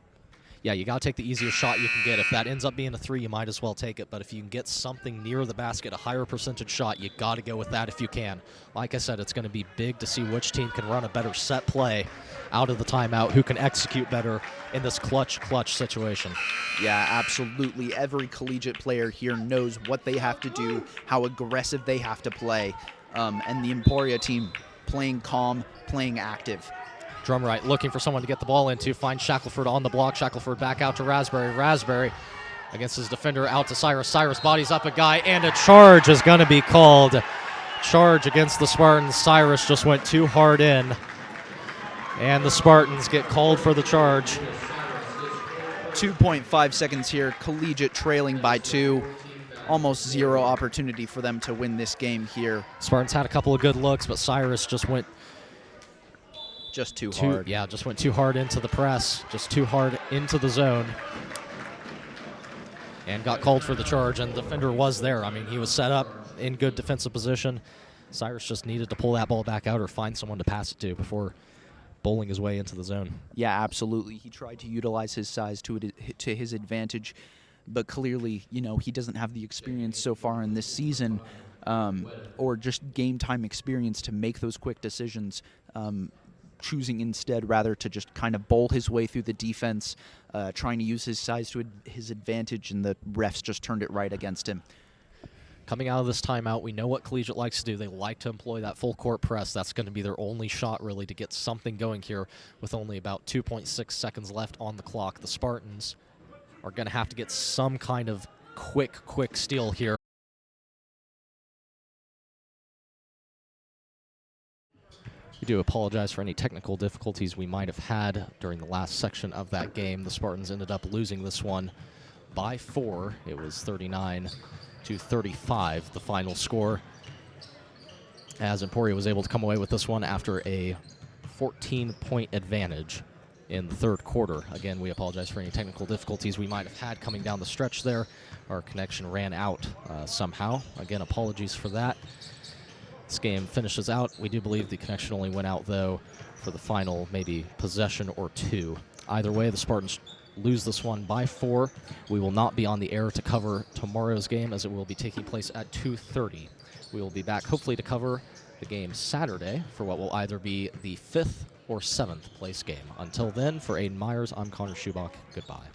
Yeah, you got to take the easiest shot you can get. If that ends up being a 3, you might as well take it. But if you can get something near the basket, a higher percentage shot, you got to go with that if you can. Like I said, it's going to be big to see which team can run a better set play out of the timeout, who can execute better in this clutch situation. Yeah, absolutely. Every Collegiate player here knows what they have to do, how aggressive they have to play, and the Emporia team playing calm, playing active. Drumright looking for someone to get the ball into, finds Shackelford on the block. Shackelford back out to Raspberry. Raspberry against his defender out to Cyrus. Cyrus bodies up a guy, and a charge is going to be called. Charge against the Spartans. Cyrus just went too hard in, and the Spartans get called for the charge. 2.5 seconds here. Collegiate trailing by 2. Almost zero opportunity for them to win this game here. Spartans had a couple of good looks, but Cyrus just went just too hard. Yeah, just went too hard into the press, just too hard into the zone, and got called for the charge, and the defender was there. I mean, he was set up in good defensive position. Cyrus just needed to pull that ball back out or find someone to pass it to before bowling his way into the zone. Yeah, absolutely. He tried to utilize his size to his advantage, but clearly, you know, he doesn't have the experience so far in this season, or just game time experience to make those quick decisions. Choosing instead rather to just kind of bowl his way through the defense, trying to use his size to his advantage, and the refs just turned it right against him. Coming out of this timeout, we know what Collegiate likes to do. They like to employ that full court press. That's going to be their only shot, really, to get something going here with only about 2.6 seconds left on the clock. The Spartans are going to have to get some kind of quick steal here. We do apologize for any technical difficulties we might have had during the last section of that game. The Spartans ended up losing this one by 4. It was 39-35, the final score, as Emporia was able to come away with this one after a 14-point advantage in the third quarter. Again, we apologize for any technical difficulties we might have had coming down the stretch there. Our connection ran out somehow. Again, apologies for that. This game finishes out. We do believe the connection only went out, though, for the final maybe possession or 2. Either way, the Spartans lose this one by 4. We will not be on the air to cover tomorrow's game, as it will be taking place at 2:30. We will be back hopefully to cover the game Saturday for what will either be the 5th or 7th place game. Until then, for Aiden Myers, I'm Connor Schubach. Goodbye.